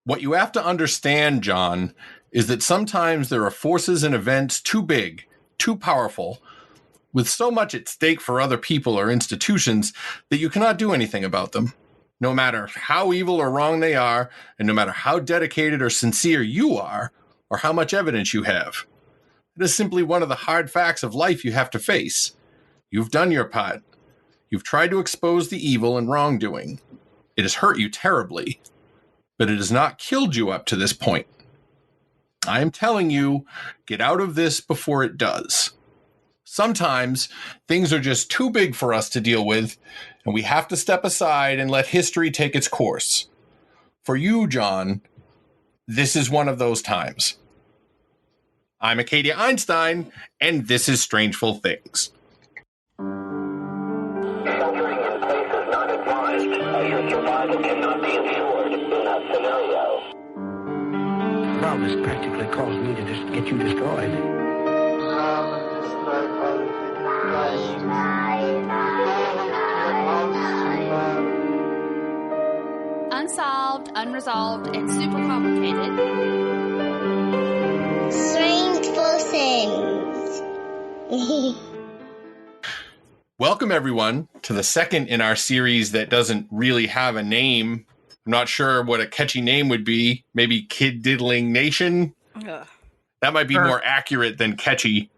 What you have to understand, John, is that sometimes there are forces and events too big, too powerful, with so much at stake for other people or institutions that you cannot do anything about them. No matter how evil or wrong they are, and no matter how dedicated or sincere you are, or how much evidence you have. It is simply one of the hard facts of life you have to face. You've done your part. You've tried to expose the evil and wrongdoing. It has hurt you terribly, but it has not killed you up to this point. I am telling you, get out of this before it does. Sometimes things are just too big for us to deal with, and we have to step aside and let history take its course. For you, John, this is one of those times. I'm Acadia Einstein, and this is Strangeful Things. Sheltering in place is not advised, as your survival cannot be ensured in that scenario. Love has practically caused me to just get you destroyed. Unsolved, unresolved, and super complicated. Strangeful Things. Welcome, everyone, to the second in our series that doesn't really have a name. I'm not sure what a catchy name would be. Maybe Kid Diddling Nation? Ugh. That might be more accurate than catchy.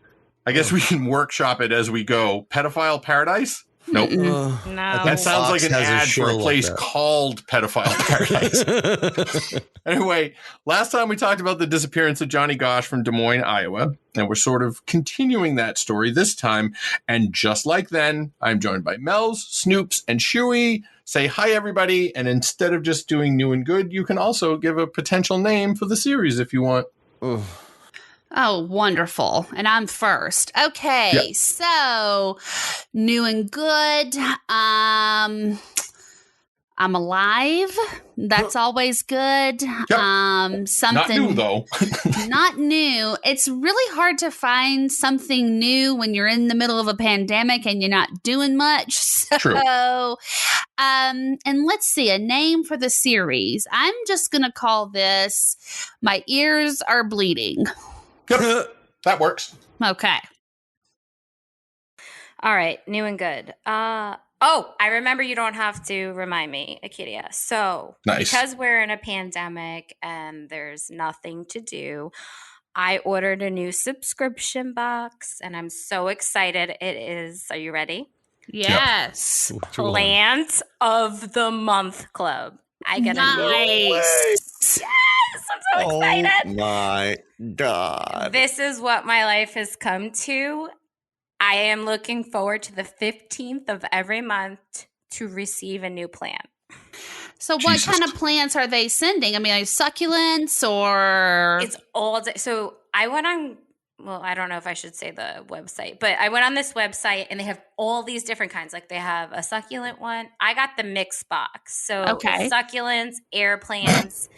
I guess we can workshop it as we go. Pedophile Paradise? Nope. No. That sounds like an ad for a place called Pedophile Paradise. Anyway, last time we talked about the disappearance of Johnny Gosch from Des Moines, Iowa, and we're sort of continuing that story this time. And just like then, I'm joined by Mel's, Snoops, and Shuey. Say hi, everybody. And instead of just doing new and good, you can also give a potential name for the series if you want. Oh, wonderful. And I'm first. Okay. Yeah. So, new and good. I'm alive. That's always good. Yep. Something Not new, though. Not new. It's really hard to find something new when you're in the middle of a pandemic and you're not doing much. So, True. And let's see, a name for the series. I'm just going to call this My Ears Are Bleeding. Yep. That works. Okay. All right, new and good. I remember you don't have to remind me, Akidia. So, Nice. Because we're in a pandemic and there's nothing to do, I ordered a new subscription box and I'm so excited. It is, are you ready? Yes. Plant of the Month Club. I get Nice. Yes, I'm so excited. Oh my God. This is what my life has come to. I am looking forward to the 15th of every month to receive a new plant. So what kind of plants are they sending? I mean, like succulents or? It's all day. So I went on, well, I don't know if I should say the website, but I went on this website and they have all these different kinds. Like they have a succulent one. I got the mixed box. So succulents, air plants,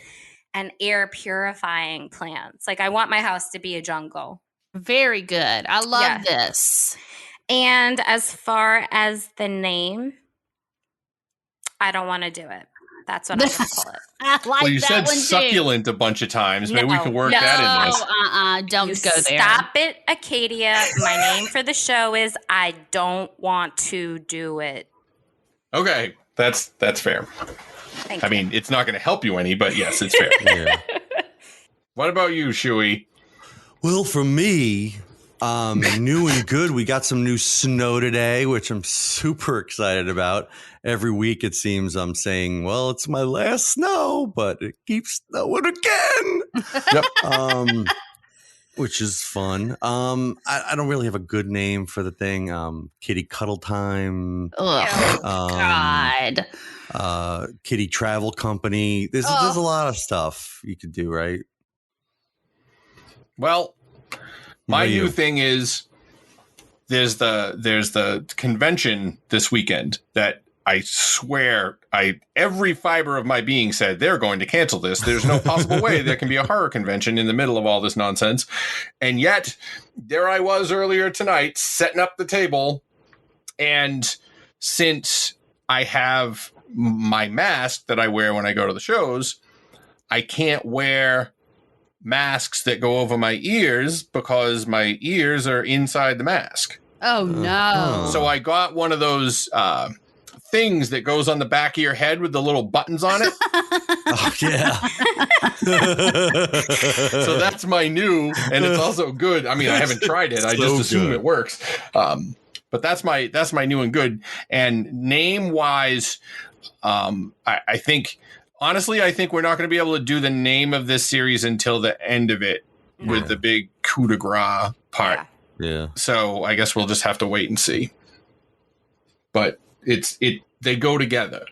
and air purifying plants. Like I want my house to be a jungle. Very good. I love this. And as far as the name, I don't want to do it. That's what I'm going to call it. I like Well, you that said succulent a bunch of times. Maybe we can work that in this. Don't go there. Stop it, Acadia. My name for the show is I don't want to do it. Okay, that's fair. Thank I you. mean, it's not going to help you any, but yes, it's fair. Yeah. What about you, Shuey? Well, for me, new and good, we got some new snow today, which I'm super excited about. Every week, it seems I'm saying, well, it's my last snow, but it keeps snowing again. Yep. Which is fun. I don't really have a good name for the thing. Kitty Cuddle Time. God. Kitty Travel Company. There's a lot of stuff you could do, right? Well, my new thing is there's the convention this weekend that I swear every fiber of my being said they're going to cancel this. There's no possible way there can be a horror convention in the middle of all this nonsense. And yet there I was earlier tonight setting up the table. And since I have my mask that I wear when I go to the shows, I can't wear masks that go over my ears because my ears are inside the mask. Oh, no. So I got one of those things that goes on the back of your head with the little buttons on it. Oh, yeah. So that's my new, and it's also good. I mean, I haven't tried it. I just assume it works. But that's my new and good. And name wise, I think, honestly, I think we're not going to be able to do the name of this series until the end of it with the big coup de grace part. Yeah. So I guess we'll just have to wait and see. But they go together.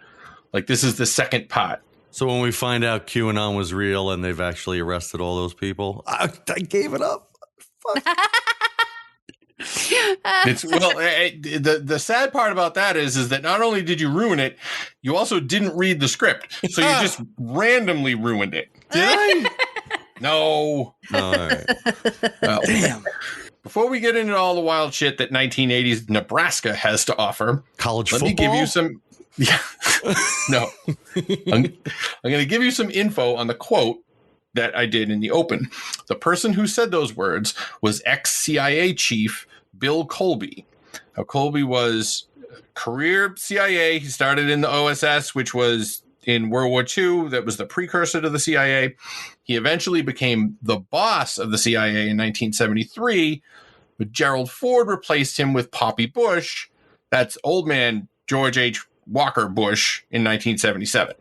Like, this is the second part. So when we find out QAnon was real and they've actually arrested all those people, I gave it up. Fuck. The sad part about that is that not only did you ruin it, you also didn't read the script. So you just randomly ruined it. Did I? No. All right. Well, damn. Before we get into all the wild shit that 1980s Nebraska has to offer, college let football? me give you some. Yeah. No. I'm going to give you some info on the quote that I did in the open. The person who said those words was ex-CIA chief Bill Colby. Now, Colby was career CIA. He started in the OSS, which was in World War II. That was the precursor to the CIA. He eventually became the boss of the CIA in 1973, but Gerald Ford replaced him with Poppy Bush. That's old man George H. Walker Bush in 1977.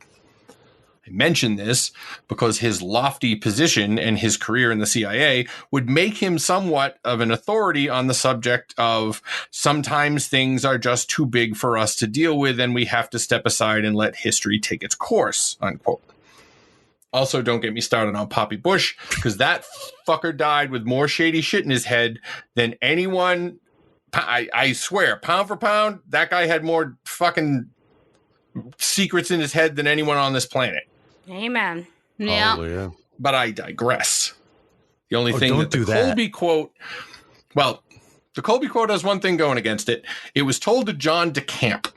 I mention this because his lofty position and his career in the CIA would make him somewhat of an authority on the subject of sometimes things are just too big for us to deal with and we have to step aside and let history take its course, unquote. Also, don't get me started on Poppy Bush, because that fucker died with more shady shit in his head than anyone. I swear, pound for pound, that guy had more fucking secrets in his head than anyone on this planet. Amen. Yeah. Probably, yeah. But I digress. The only thing don't that the do that. Colby quote, well, the Colby quote has one thing going against it. It was told to John Decamp,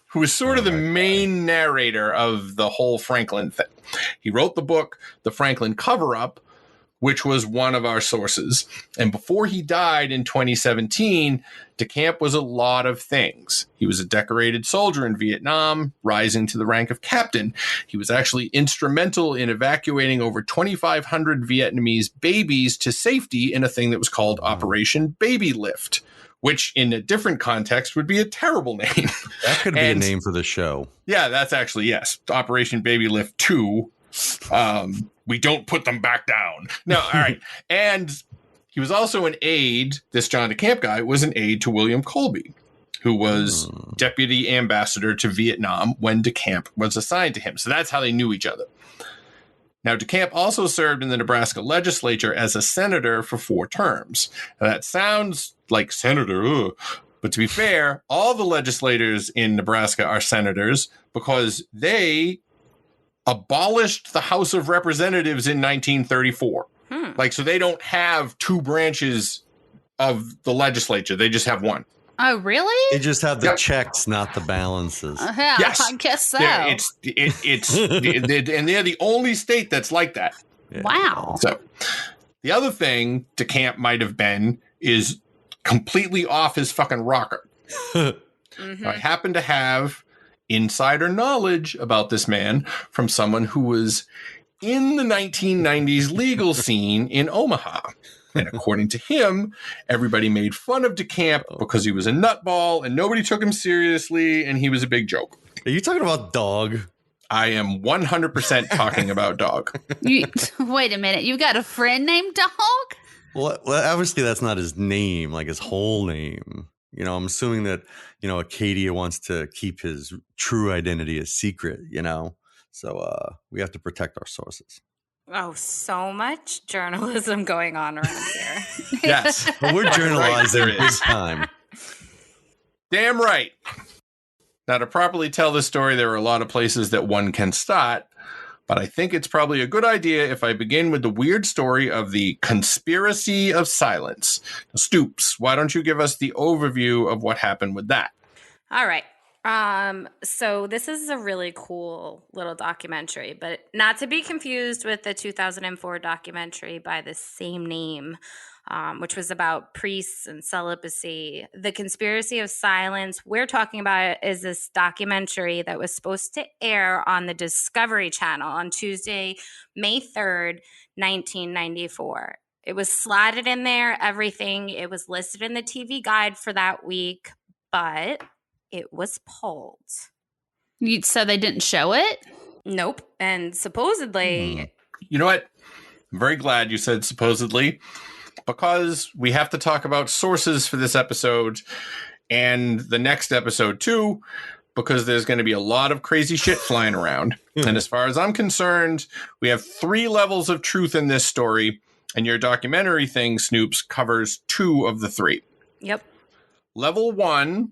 who is sort of the main narrator of the whole Franklin thing. He wrote the book, The Franklin Coverup, which was one of our sources. And before he died in 2017, Decamp was a lot of things. He was a decorated soldier in Vietnam, rising to the rank of captain. He was actually instrumental in evacuating over 2,500 Vietnamese babies to safety in a thing that was called Operation Baby Lift, which in a different context would be a terrible name. That could be a name for the show. Yeah, that's actually, yes. Operation Baby Lift 2. We don't put them back down. No, all right. And he was also an aide. This John Decamp guy was an aide to William Colby, who was deputy ambassador to Vietnam when Decamp was assigned to him. So that's how they knew each other. Now, Decamp also served in the Nebraska legislature as a senator for 4 terms. Now, that sounds like senator, but to be fair, all the legislators in Nebraska are senators because they abolished the House of Representatives in 1934. Like, so they don't have 2 branches of the legislature. They just have one. Oh, really? They just have the checks, not the balances. Yeah, Yes. I guess so. And they're the only state that's like that. Yeah. Wow. So the other thing Decamp might have been is completely off his fucking rocker. I happen to have insider knowledge about this man from someone who was in the 1990s legal scene in Omaha. And according to him, everybody made fun of Decamp because he was a nutball and nobody took him seriously and he was a big joke. Are you talking about Dog? I am 100% talking about Dog. Wait a minute. You got a friend named Dog? Well, obviously that's not his name, like his whole name. You know, I'm assuming that, Acadia wants to keep his true identity a secret, So we have to protect our sources. Oh, so much journalism going on around here. Yes. But we're journalizing Right, this time. Damn right. Now, to properly tell this story, there are a lot of places that one can start, but I think it's probably a good idea if I begin with the weird story of the conspiracy of silence. Now, Stoops, why don't you give us the overview of what happened with that? All right. So this is a really cool little documentary, but not to be confused with the 2004 documentary by the same name, which was about priests and celibacy. The Conspiracy of Silence we're talking about is this documentary that was supposed to air on the Discovery Channel on Tuesday, May 3rd, 1994. It was slotted in there, everything. It was listed in the TV guide for that week, but it was pulled. So they didn't show it? Nope. And supposedly... You know what? I'm very glad you said supposedly, because we have to talk about sources for this episode and the next episode too, because there's going to be a lot of crazy shit flying around. And as far as I'm concerned, we have 3 levels of truth in this story, and your documentary thing, Snoops, covers 2 of the 3. Yep. Level 1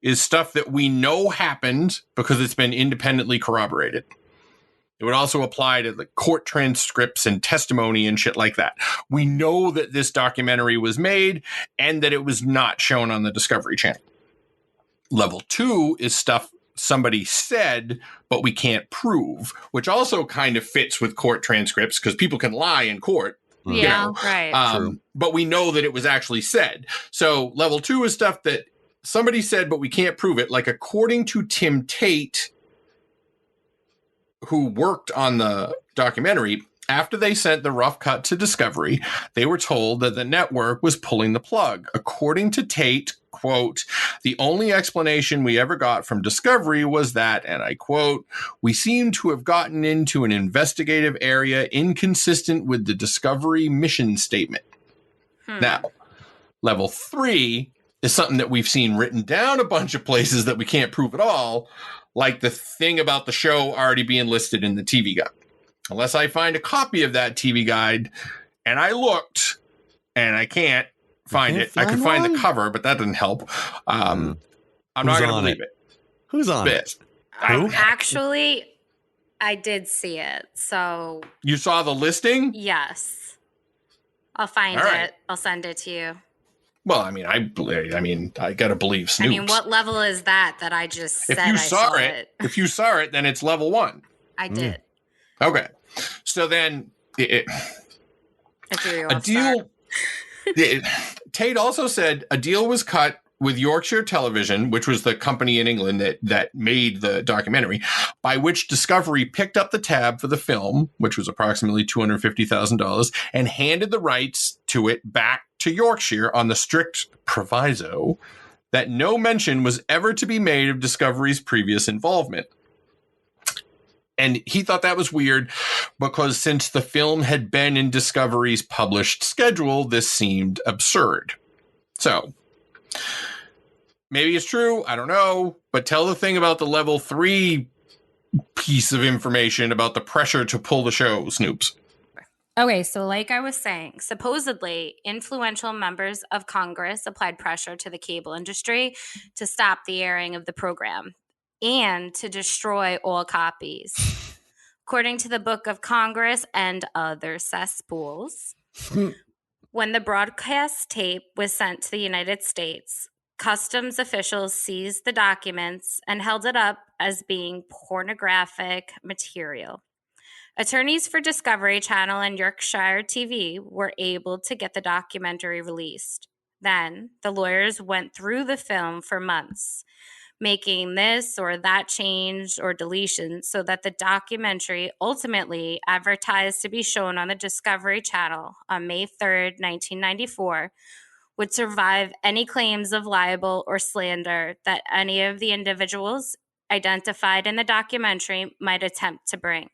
is stuff that we know happened because it's been independently corroborated. It would also apply to the court transcripts and testimony and shit like that. We know that this documentary was made and that it was not shown on the Discovery Channel. Level 2 is stuff somebody said, but we can't prove, which also kind of fits with court transcripts because people can lie in court. Yeah, right. But we know that it was actually said. So level 2 is stuff that somebody said, but we can't prove it. Like, according to Tim Tate, who worked on the documentary, after they sent the rough cut to Discovery, they were told that the network was pulling the plug. According to Tate, quote, "The only explanation we ever got from Discovery was that," and I quote, "we seem to have gotten into an investigative area inconsistent with the Discovery mission statement." Now, level 3 is something that we've seen written down a bunch of places that we can't prove at all, like the thing about the show already being listed in the TV guide. Unless I find a copy of that TV guide, and I looked, and I can't find it. I could find the cover, but that didn't help. I'm not going to believe it. Who's on it? Actually, I did see it. So you saw the listing? Yes. I'll find it. I'll send it to you. Well, I mean, I got to believe Snoops. I mean, what level is that I just said I saw it? If you saw it, then it's level 1. I did. Okay. So then a deal. Tate also said a deal was cut with Yorkshire Television, which was the company in England that made the documentary, by which Discovery picked up the tab for the film, which was approximately $250,000, and handed the rights to it back to Yorkshire on the strict proviso that no mention was ever to be made of Discovery's previous involvement. And he thought that was weird because since the film had been in Discovery's published schedule, this seemed absurd. So maybe it's true. I don't know. But tell the thing about the level 3 piece of information about the pressure to pull the show, Snoops. Okay, so like I was saying, supposedly influential members of Congress applied pressure to the cable industry to stop the airing of the program and to destroy all copies. According to the Book of Congress and other cesspools, when the broadcast tape was sent to the United States, customs officials seized the documents and held it up as being pornographic material. Attorneys for Discovery Channel and Yorkshire TV were able to get the documentary released. Then, the lawyers went through the film for months, making this or that change or deletion so that the documentary ultimately advertised to be shown on the Discovery Channel on May 3rd, 1994, would survive any claims of libel or slander that any of the individuals identified in the documentary might attempt to bring.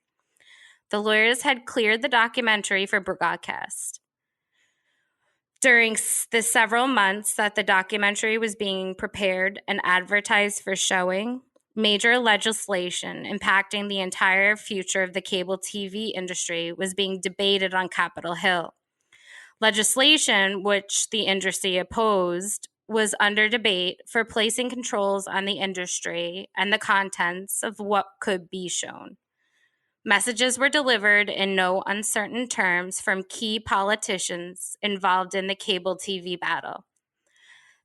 The lawyers had cleared the documentary for broadcast. During the several months that the documentary was being prepared and advertised for showing, major legislation impacting the entire future of the cable TV industry was being debated on Capitol Hill. Legislation, which the industry opposed, was under debate for placing controls on the industry and the contents of what could be shown. Messages were delivered in no uncertain terms from key politicians involved in the cable TV battle.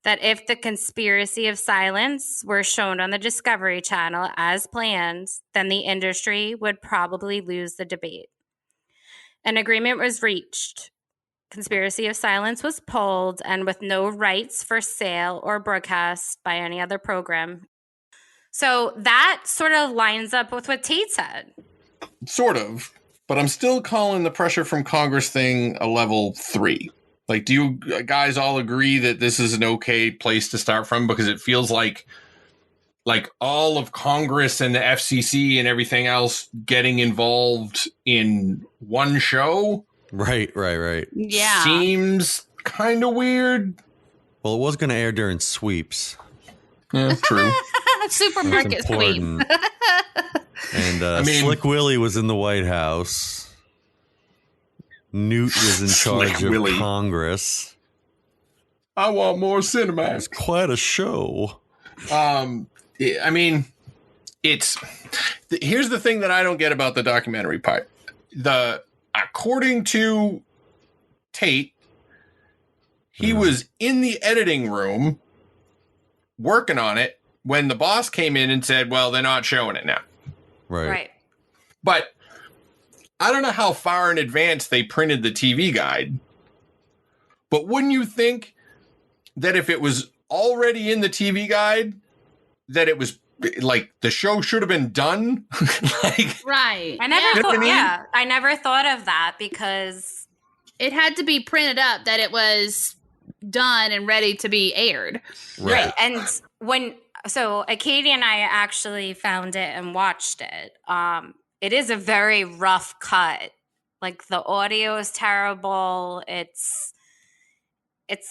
that if the conspiracy of silence were shown on the Discovery Channel as planned, then the industry would probably lose the debate. An agreement was reached. Conspiracy of silence was pulled, and with no rights for sale or broadcast by any other program. So that sort of lines up with what Tate said. Sort of, but I'm still calling the pressure from Congress thing a level 3. Like, do you guys all agree that this is an okay place to start from? Because it feels like all of Congress and the FCC and everything else getting involved in one show. Right. Yeah. Seems kind of weird. Well, it was going to air during sweeps. Yeah, true. Supermarket sweep. And Slick Willie was in the White House. Newt was in charge of Congress. I want more Cinemax. It's quite a show. I mean, here's the thing that I don't get about the documentary part. According to Tate, he was in the editing room working on it when the boss came in and said, well, they're not showing it now. Right. But I don't know how far in advance they printed the TV guide, but wouldn't you think that if it was already in the TV guide, that it was like the show should have been done? Right. I never thought of that because it had to be printed up that it was done and ready to be aired. Right. And so Acadia and I actually found it and watched it. It is a very rough cut. Like the audio is terrible. It's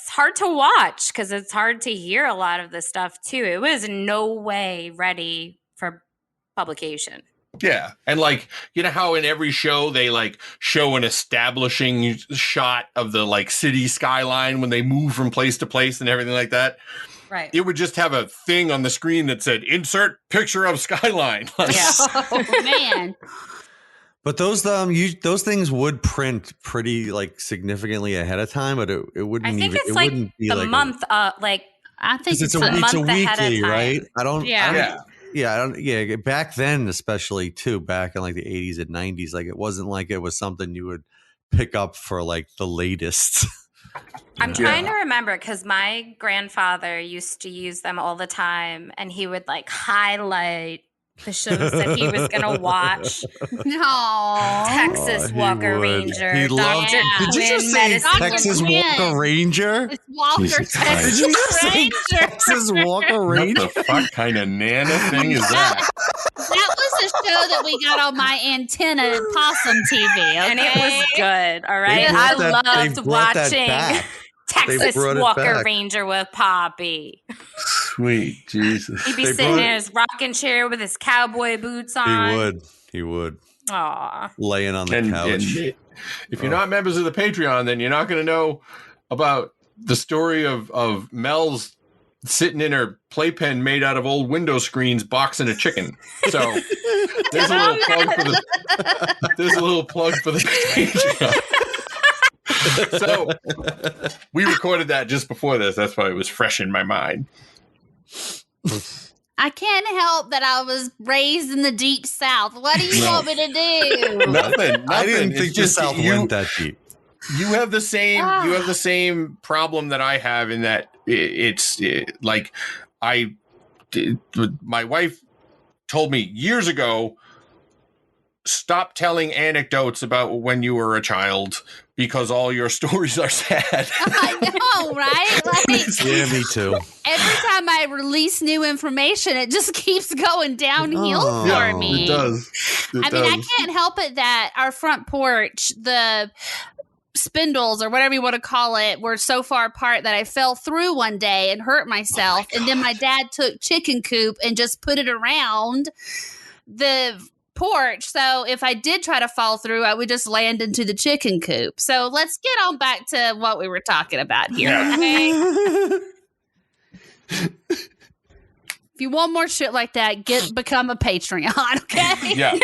hard to watch because it's hard to hear a lot of the stuff too. It was no way ready for publication. Yeah. And like, you know how in every show they like show an establishing shot of the like city skyline when they move from place to place and everything like that? Right. It would just have a thing on the screen that said, insert picture of skyline. Oh, man. But those things would print pretty like significally ahead of time, but it wouldn't. I think even, it's it like wouldn't be the like month. I think it's a month weekly, ahead of time. right? I don't. Yeah. Back then, especially too, back in like the 80s and 90s, like it wasn't like it was something you would pick up for like the latest. I'm trying to remember because my grandfather used to use them all the time, and he would like highlight the shows that he was going to watch. No, Texas Walker Ranger. He loved it. Did you just say Texas Walker Ranger? It's Walker Texas Did you just say Texas Walker Ranger? What the fuck kind of Nana thing is that? That was a show that we got on my antenna at Possum TV, okay? And it was good, all right? I loved watching Texas Walker Ranger with Poppy. Sweet Jesus. He'd be sitting in his rocking chair with his cowboy boots on. He would. Aw. Laying on the couch. And if you're not members of the Patreon, then you're not going to know about the story of Mel's sitting in her playpen made out of old window screens boxing a chicken. So there's a little plug for the Patreon. So we recorded that just before this. That's why it was fresh in my mind. I can't help that I was raised in the deep South. What do you want me to do? Nothing. I didn't think the South went that deep. You have the same. You have the same problem that I have in that my wife told me years ago, stop telling anecdotes about when you were a child because all your stories are sad. I know, right? Like, yeah, me too. Every time I release new information, it just keeps going downhill for me. It does. I mean, I can't help it that our front porch, the spindles or whatever you want to call it, were so far apart that I fell through one day and hurt myself. And then my dad took chicken coop and just put it around the porch. So if I did try to fall through, I would just land into the chicken coop. So let's get on back to what we were talking about here. Okay? If you want more shit like that, become a Patreon. Okay? Yeah.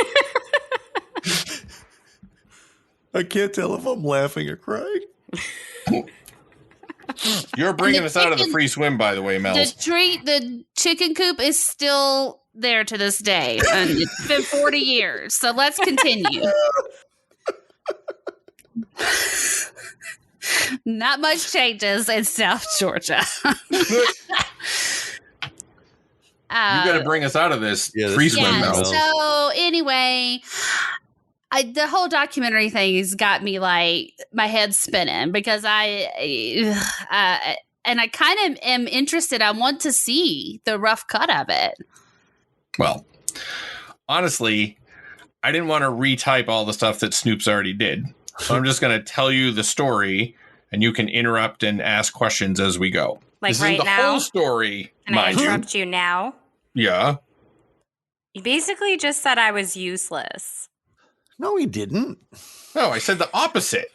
I can't tell if I'm laughing or crying. You're bringing us out of the free swim, by the way, Mel. The chicken coop is still there to this day, and it's been 40 years. So let's continue. Not much changes in South Georgia. You got to bring us out of this free swim, Mel. So anyway, the whole documentary thing has got me like my head spinning because I kind of am interested. I want to see the rough cut of it. Well, honestly, I didn't want to retype all the stuff that Snoops already did. So I'm just going to tell you the story, and you can interrupt and ask questions as we go. Like this right is the now? whole story, And I interrupt you now? Yeah. You basically just said I was useless. No, he didn't. No, I said the opposite.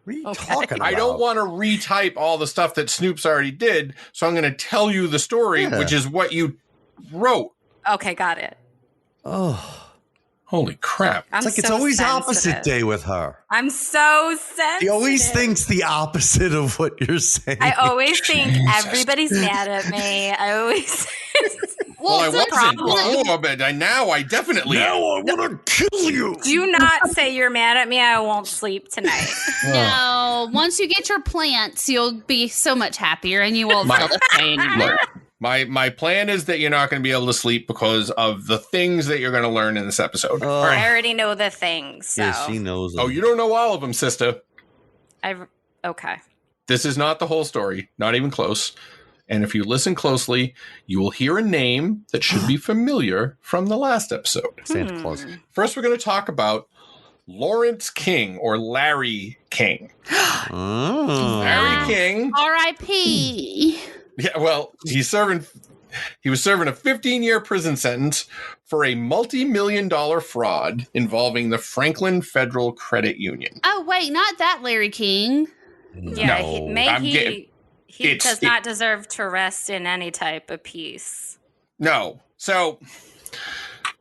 What are you talking about? I don't want to retype all the stuff that Snoops already did, so I'm going to tell you the story, which is what you wrote. Okay, got it. Oh. Holy crap. It's always opposite day with her. I'm so sensitive. He always thinks the opposite of what you're saying. I always think everybody's mad at me. I always... Well, I wasn't before, but now I definitely am. Now I want to kill you. Do not say you're mad at me. I won't sleep tonight. No, once you get your plants, you'll be so much happier and you won't feel the pain anymore. My plan is that you're not going to be able to sleep because of the things that you're going to learn in this episode. All right. I already know the things. So. Yeah, she knows them. Oh, you don't know all of them, sister. Okay. This is not the whole story, not even close. And if you listen closely, you will hear a name that should be familiar from the last episode. Santa Claus. First, we're going to talk about Lawrence King, or Larry King. Larry King. R.I.P. Yeah, well, he was serving a 15-year prison sentence for a multi-million-dollar fraud involving the Franklin Federal Credit Union. Oh, wait, not that Larry King. Yeah, no, he does not deserve to rest in any type of peace. No. So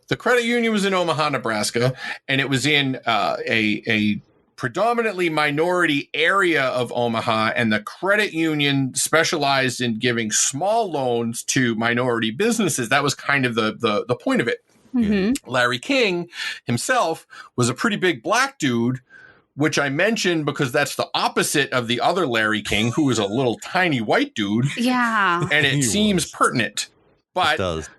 the credit union was in Omaha, Nebraska, and it was in a predominantly minority area of Omaha, and the credit union specialized in giving small loans to minority businesses. That was kind of the point of it. Mm-hmm. Larry King himself was a pretty big black dude, which I mentioned because that's the opposite of the other Larry King, who was a little tiny white dude. Yeah. And it seems pertinent. But it does.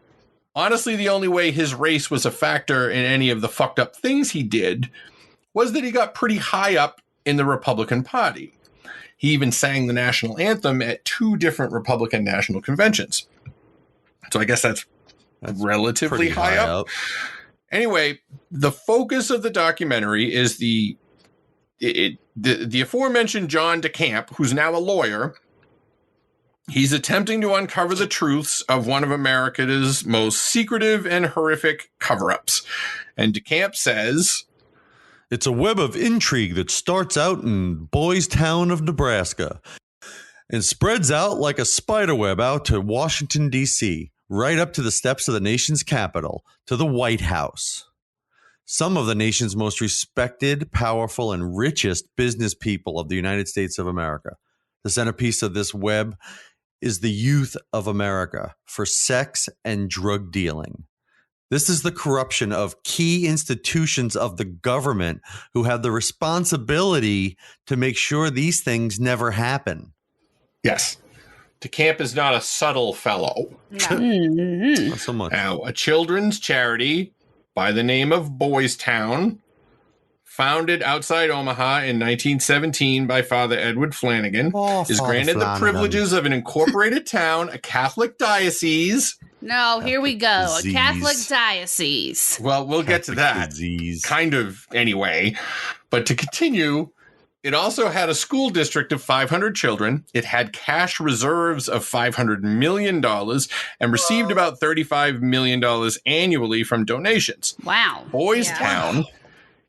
Honestly, the only way his race was a factor in any of the fucked up things he did was that he got pretty high up in the Republican Party. He even sang the national anthem at 2 different Republican national conventions. So I guess that's relatively high up. Anyway, the focus of the documentary is the aforementioned John Decamp, who's now a lawyer. He's attempting to uncover the truths of one of America's most secretive and horrific cover-ups. And Decamp says, it's a web of intrigue that starts out in Boys Town of Nebraska and spreads out like a spider web out to Washington, D.C., right up to the steps of the nation's capital, to the White House. Some of the nation's most respected, powerful, and richest business people of the United States of America. The centerpiece of this web is the youth of America for sex and drug dealing. This is the corruption of key institutions of the government who have the responsibility to make sure these things never happen. Yes. Decamp is not a subtle fellow. No. Not so much. Now, a children's charity by the name of Boys Town, founded outside Omaha in 1917 by Father Edward Flanagan, is granted the privileges of an incorporated town, a Catholic diocese. No, here we go. A Catholic diocese. Well, we'll get to that. Kind of, anyway. But to continue, it also had a school district of 500 children. It had cash reserves of $500 million and received about $35 million annually from donations. Wow. Boys Town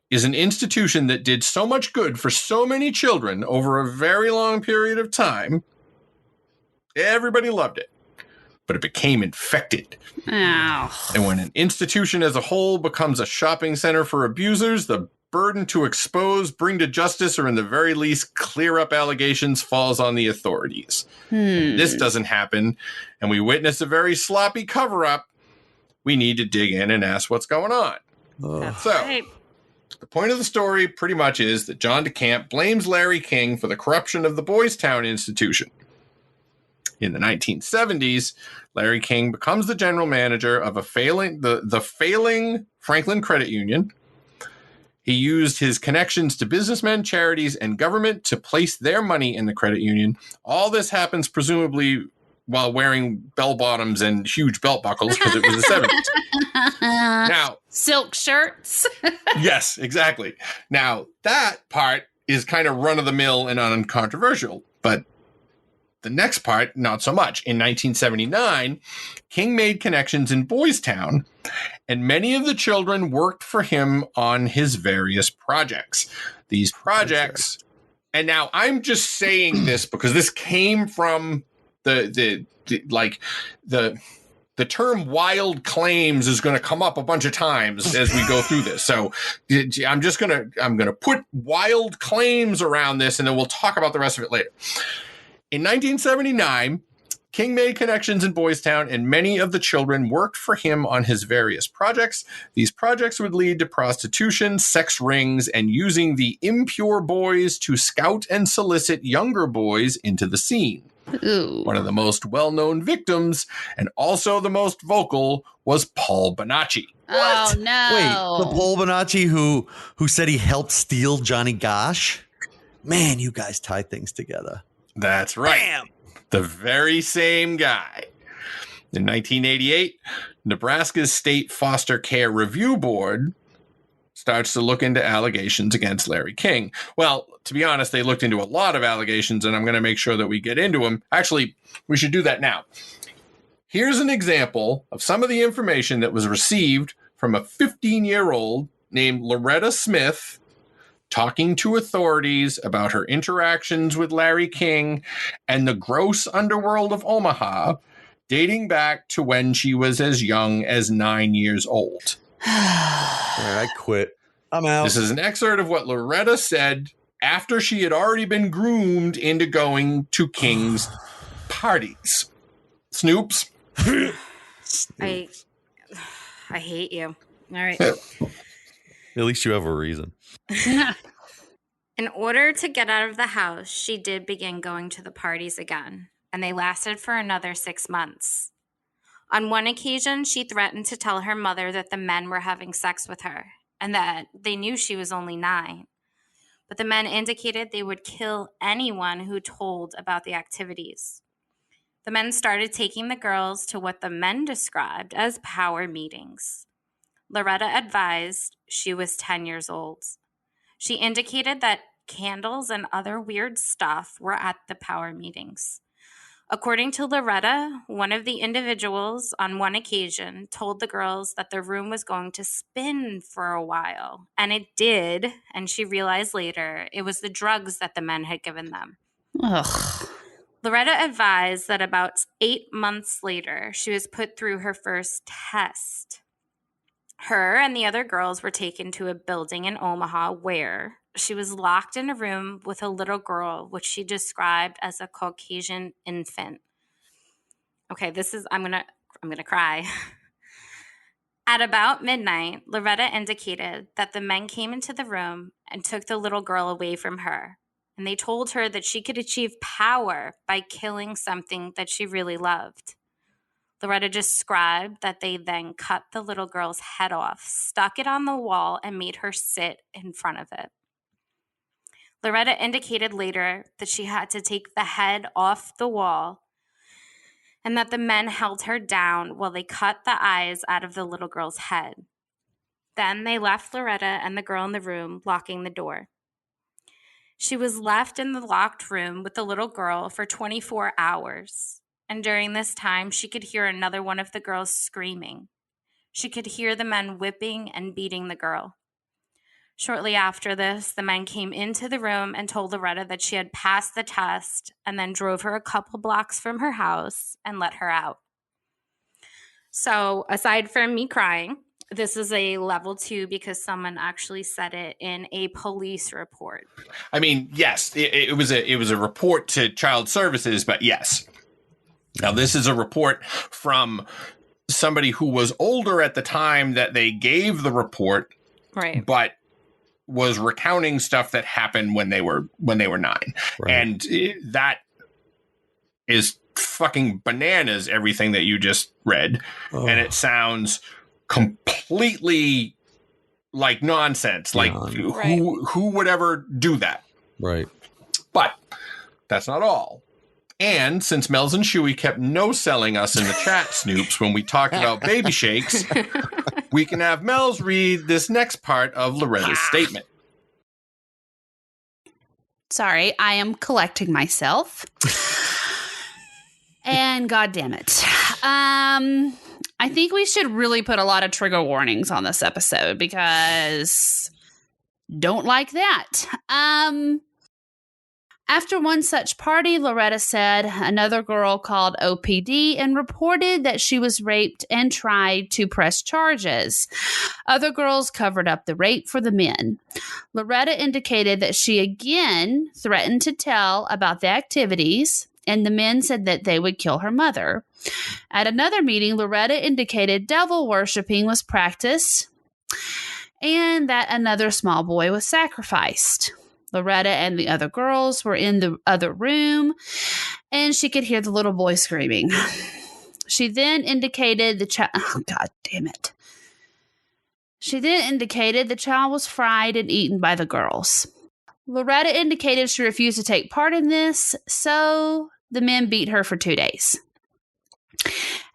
is an institution that did so much good for so many children over a very long period of time. Everybody loved it. But it became infected. Oh. And when an institution as a whole becomes a shopping center for abusers, the burden to expose, bring to justice, or in the very least clear up allegations falls on the authorities. This doesn't happen, and we witness a very sloppy cover-up. We need to dig in and ask what's going on. So, the point of the story pretty much is that John Decamp blames Larry King for the corruption of the Boys Town institution. In the 1970s, Larry King becomes the general manager of the failing Franklin Credit Union. He used his connections to businessmen, charities, and government to place their money in the credit union. All this happens presumably while wearing bell bottoms and huge belt buckles because it was the 70s. Now, silk shirts. Yes, exactly. Now, that part is kind of run-of-the-mill and uncontroversial, but the next part, not so much. In 1979, King made connections in Boys Town, and many of the children worked for him on his various projects. These projects, and now I'm just saying this because this came from the term wild claims is going to come up a bunch of times as we go through this. So I'm going to put wild claims around this, and then we'll talk about the rest of it later. In 1979, King made connections in Boys Town, and many of the children worked for him on his various projects. These projects would lead to prostitution, sex rings, and using the impure boys to scout and solicit younger boys into the scene. Ooh. One of the most well-known victims, and also the most vocal, was Paul Banachi. Oh, no. Wait, the Paul Banachi who said he helped steal Johnny Gosh? Man, you guys tie things together. That's right. Bam! The very same guy. In 1988, Nebraska's State Foster Care Review Board starts to look into allegations against Larry King. Well, to be honest, they looked into a lot of allegations, and I'm going to make sure that we get into them. Actually, we should do that now. Here's an example of some of the information that was received from a 15-year-old named Loretta Smith talking to authorities about her interactions with Larry King and the gross underworld of Omaha, dating back to when she was as young as 9 years old. All right, I quit. I'm out. This is an excerpt of what Loretta said after she had already been groomed into going to King's parties. Snoops. I hate you. All right. At least you have a reason. In order to get out of the house, she did begin going to the parties again, and they lasted for another 6 months. On one occasion, she threatened to tell her mother that the men were having sex with her and that they knew she was only 9. But the men indicated they would kill anyone who told about the activities. The men started taking the girls to what the men described as power meetings. Loretta advised she was 10 years old. She indicated that candles and other weird stuff were at the power meetings. According to Loretta, one of the individuals on one occasion told the girls that the room was going to spin for a while, and it did, and she realized later it was the drugs that the men had given them. Ugh. Loretta advised that about 8 months later, she was put through her first test. Her and the other girls were taken to a building in Omaha where she was locked in a room with a little girl, which she described as a Caucasian infant. Okay, I'm gonna cry. At about midnight, Loretta indicated that the men came into the room and took the little girl away from her. And they told her that she could achieve power by killing something that she really loved. Loretta described that they then cut the little girl's head off, stuck it on the wall, and made her sit in front of it. Loretta indicated later that she had to take the head off the wall and that the men held her down while they cut the eyes out of the little girl's head. Then they left Loretta and the girl in the room, locking the door. She was left in the locked room with the little girl for 24 hours. And during this time, she could hear another one of the girls screaming. She could hear the men whipping and beating the girl. Shortly after this, the men came into the room and told Loretta that she had passed the test and then drove her a couple blocks from her house and let her out. So aside from me crying, this is a level 2 because someone actually said it in a police report. I mean, yes, it was a report to Child Services, but yes. Now, this is a report from somebody who was older at the time that they gave the report, right? But was recounting stuff that happened when they were 9, right. And that is fucking bananas. Everything that you just read, and it sounds completely like nonsense. Like who would ever do that? Right. But that's not all. And since Mel's and Shuey kept no-selling us in the chat, Snoops, when we talked about baby shakes, we can have Mel's read this next part of Loretta's statement. Sorry, I am collecting myself. And God damn it. I think we should really put a lot of trigger warnings on this episode because don't like that. After one such party, Loretta said another girl called OPD and reported that she was raped and tried to press charges. Other girls covered up the rape for the men. Loretta indicated that she again threatened to tell about the activities, and the men said that they would kill her mother. At another meeting, Loretta indicated devil worshipping was practiced and that another small boy was sacrificed. Loretta and the other girls were in the other room, and she could hear the little boy screaming. She then indicated the child... Oh, God damn it. She then indicated the child was fried and eaten by the girls. Loretta indicated she refused to take part in this, so the men beat her for 2 days.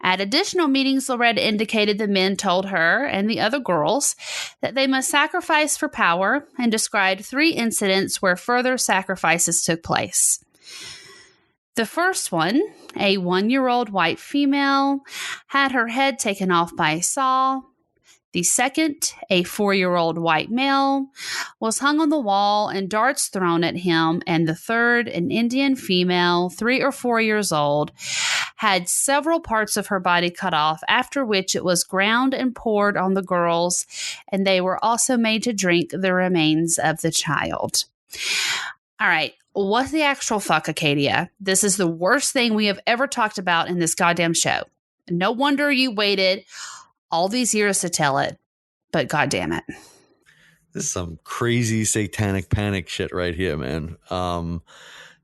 At additional meetings, Loretta indicated the men told her and the other girls that they must sacrifice for power and described 3 incidents where further sacrifices took place. The first one, a 1-year-old white female, had her head taken off by a saw. The second, a 4-year-old white male, was hung on the wall and darts thrown at him. And the third, an Indian female, 3 or 4 years old, had several parts of her body cut off, after which it was ground and poured on the girls, and they were also made to drink the remains of the child. All right, what the actual fuck, Acadia? This is the worst thing we have ever talked about in this goddamn show. No wonder you waited all these years to tell it, but God damn it. This is some crazy satanic panic shit right here, man. Not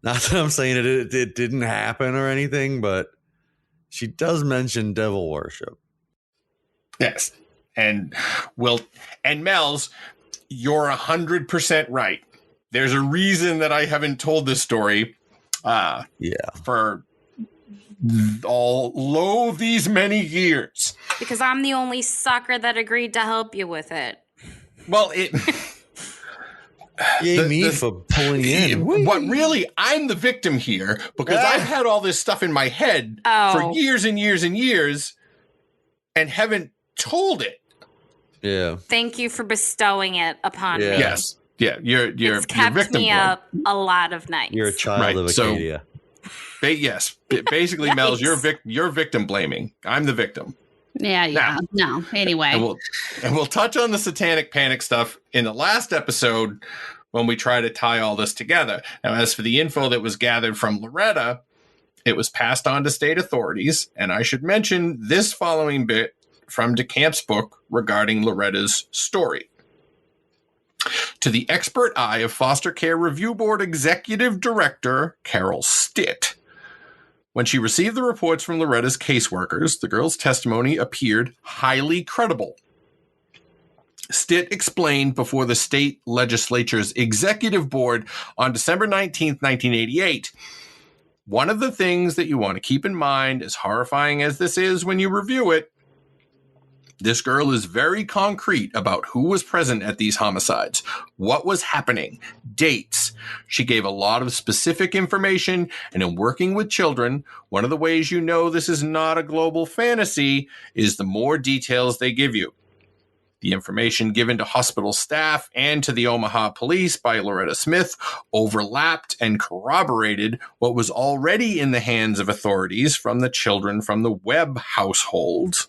that I'm saying it didn't happen or anything, but she does mention devil worship. Yes. And Mel's, you're 100% right. There's a reason that I haven't told this story for all these many years. Because I'm the only sucker that agreed to help you with it. Well, for pulling in. But really, I'm the victim here because I've had all this stuff in my head for years and years and years and haven't told it. Yeah. Thank you for bestowing it upon me. Yes. Yeah, you're kept victim me up a lot of nights. You're a child of Acadia. Yes. Basically, yes. Mel's, you're victim blaming. I'm the victim. Yeah. No. Anyway. And we'll touch on the satanic panic stuff in the last episode when we try to tie all this together. Now, as for the info that was gathered from Loretta, it was passed on to state authorities. And I should mention this following bit from Decamp's book regarding Loretta's story. To the expert eye of Foster Care Review Board Executive Director Carol Stitt, when she received the reports from Loretta's caseworkers, the girl's testimony appeared highly credible. Stitt explained before the state legislature's executive board on December 19th, 1988, one of the things that you want to keep in mind, as horrifying as this is when you review it, this girl is very concrete about who was present at these homicides, what was happening, dates. She gave a lot of specific information, and in working with children, one of the ways you know this is not a global fantasy is the more details they give you. The information given to hospital staff and to the Omaha police by Loretta Smith overlapped and corroborated what was already in the hands of authorities from the children from the Webb household.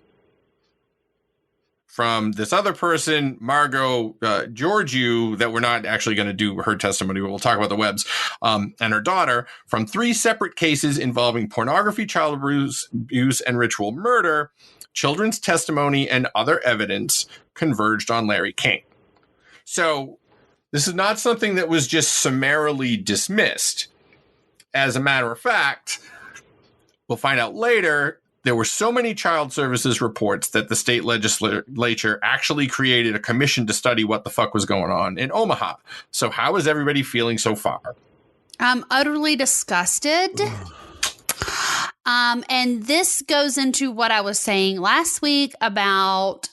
from this other person, Margot Georgiou, that we're not actually going to do her testimony, but we'll talk about the Webbs, and her daughter, from 3 separate cases involving pornography, child abuse, and ritual murder. Children's testimony and other evidence converged on Larry King. So this is not something that was just summarily dismissed. As a matter of fact, we'll find out later, there were so many child services reports that the state legislature actually created a commission to study what the fuck was going on in Omaha. So how is everybody feeling so far? I'm utterly disgusted. And this goes into what I was saying last week about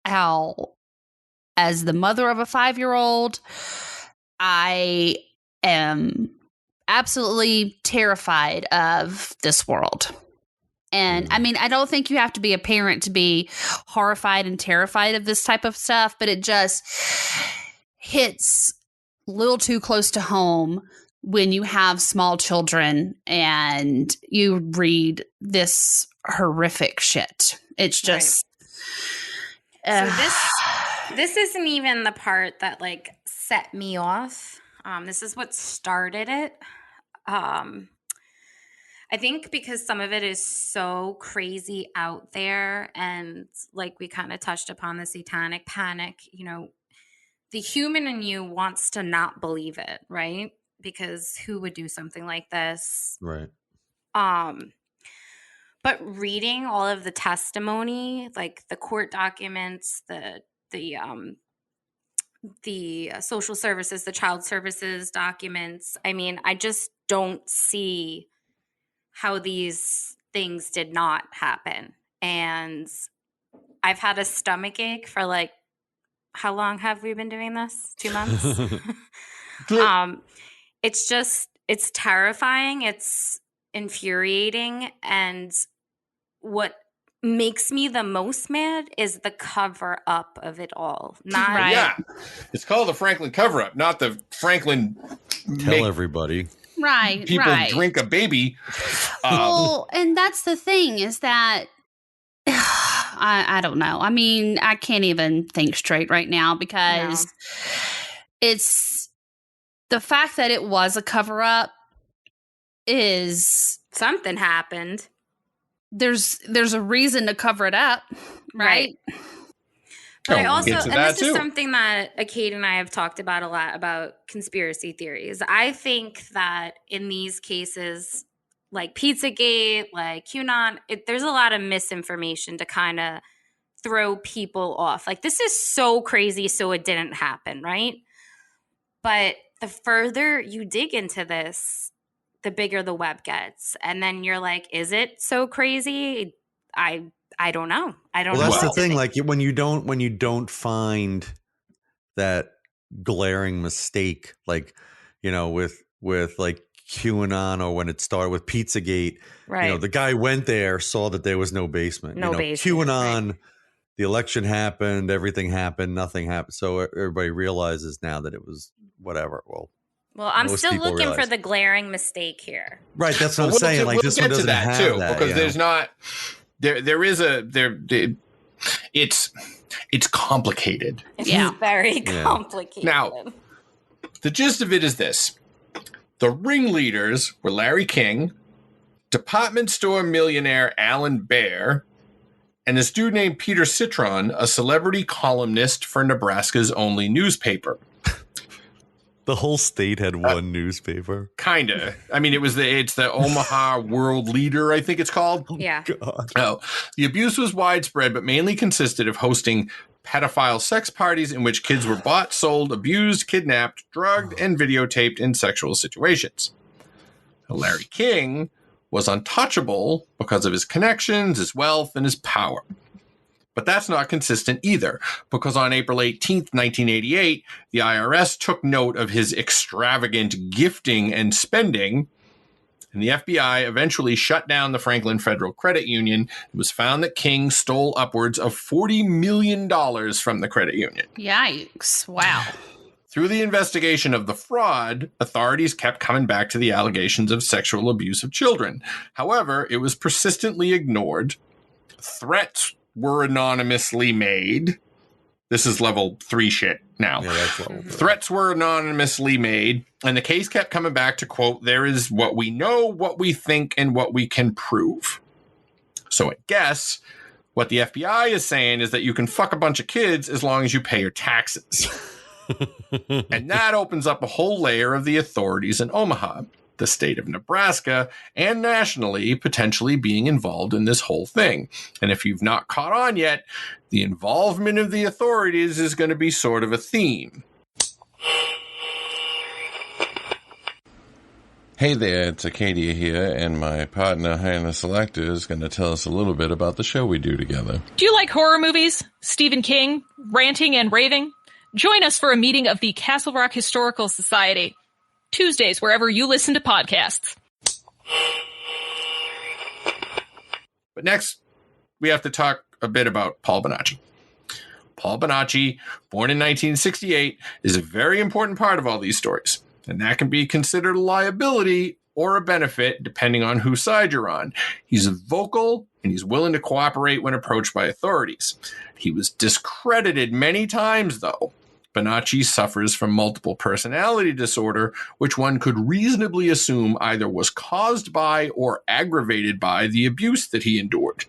how, as the mother of a 5-year-old, I am absolutely terrified of this world. And I mean, I don't think you have to be a parent to be horrified and terrified of this type of stuff, but it just hits a little too close to home when you have small children and you read this horrific shit. It's just right. So this isn't even the part that like set me off. This is what started it. I think because some of it is so crazy out there, and like we kind of touched upon the satanic panic, you know, the human in you wants to not believe it, right? Because who would do something like this? Right. But reading all of the testimony, like the court documents, the social services, the child services documents, I mean, I just don't see how these things did not happen. And I've had a stomach ache for like, how long have we been doing this? 2 months? It's terrifying. It's infuriating. And what makes me the most mad is the cover up of it all. Not right. Yeah. It's called the Franklin Coverup, not the Franklin Tell everybody. Right. People drink a baby. Well, and that's the thing is that I don't know. I mean, I can't even think straight right now because it's the fact that it was a cover up is something happened. There's a reason to cover it up, right? But I also, and this is something that Kate and I have talked about a lot about conspiracy theories. I think that in these cases, like Pizzagate, like QAnon, there's a lot of misinformation to kind of throw people off. Like, this is so crazy, so it didn't happen, right? But the further you dig into this, the bigger the web gets. And then you're like, is it so crazy? I don't know. I don't know. Well, that's the thing. Like when you don't find that glaring mistake, like, you know, with like QAnon, or when it started with Pizzagate, right? You know, the guy went there, saw that there was no basement. QAnon, right. The election happened, everything happened, nothing happened. So everybody realizes now that it was whatever. Well, I'm still looking for the glaring mistake here. Right. That's what I'm saying. Like, this one doesn't have too, that, because there's not. It's complicated. It's very complicated. Now, the gist of it is this. The ringleaders were Larry King, department store millionaire Alan Baer, and this dude named Peter Citron, a celebrity columnist for Nebraska's only newspaper. The whole state had one newspaper. Kinda. I mean, it's the Omaha World Leader, I think it's called. Yeah. God. Oh, the abuse was widespread, but mainly consisted of hosting pedophile sex parties in which kids were bought, sold, abused, kidnapped, drugged, and videotaped in sexual situations. Larry King was untouchable because of his connections, his wealth, and his power. But that's not consistent either, because on April 18th, 1988, the IRS took note of his extravagant gifting and spending, and the FBI eventually shut down the Franklin Federal Credit Union. It was found that King stole upwards of $40 million from the credit union. Yikes. Wow. Through the investigation of the fraud, authorities kept coming back to the allegations of sexual abuse of children. However, it was persistently ignored. Threats were anonymously made. This is level 3 shit now. Yeah, that's level 3. Threats were anonymously made, and the case kept coming back to, quote, there is what we know, what we think, and what we can prove. So I guess what the FBI is saying is that you can fuck a bunch of kids as long as you pay your taxes. And that opens up a whole layer of the authorities in Omaha, the state of Nebraska, and nationally potentially being involved in this whole thing. And if you've not caught on yet, the involvement of the authorities is going to be sort of a theme. Hey there, it's Acadia here, and my partner, Hannah Selector, is going to tell us a little bit about the show we do together. Do you like horror movies? Stephen King? Ranting and raving? Join us for a meeting of the Castle Rock Historical Society. Tuesdays, wherever you listen to podcasts. But next, we have to talk a bit about Paul Banachi. Paul Banachi, born in 1968, is a very important part of all these stories. And that can be considered a liability or a benefit, depending on whose side you're on. He's vocal, and he's willing to cooperate when approached by authorities. He was discredited many times, though. Banachi suffers from multiple personality disorder, which one could reasonably assume either was caused by or aggravated by the abuse that he endured.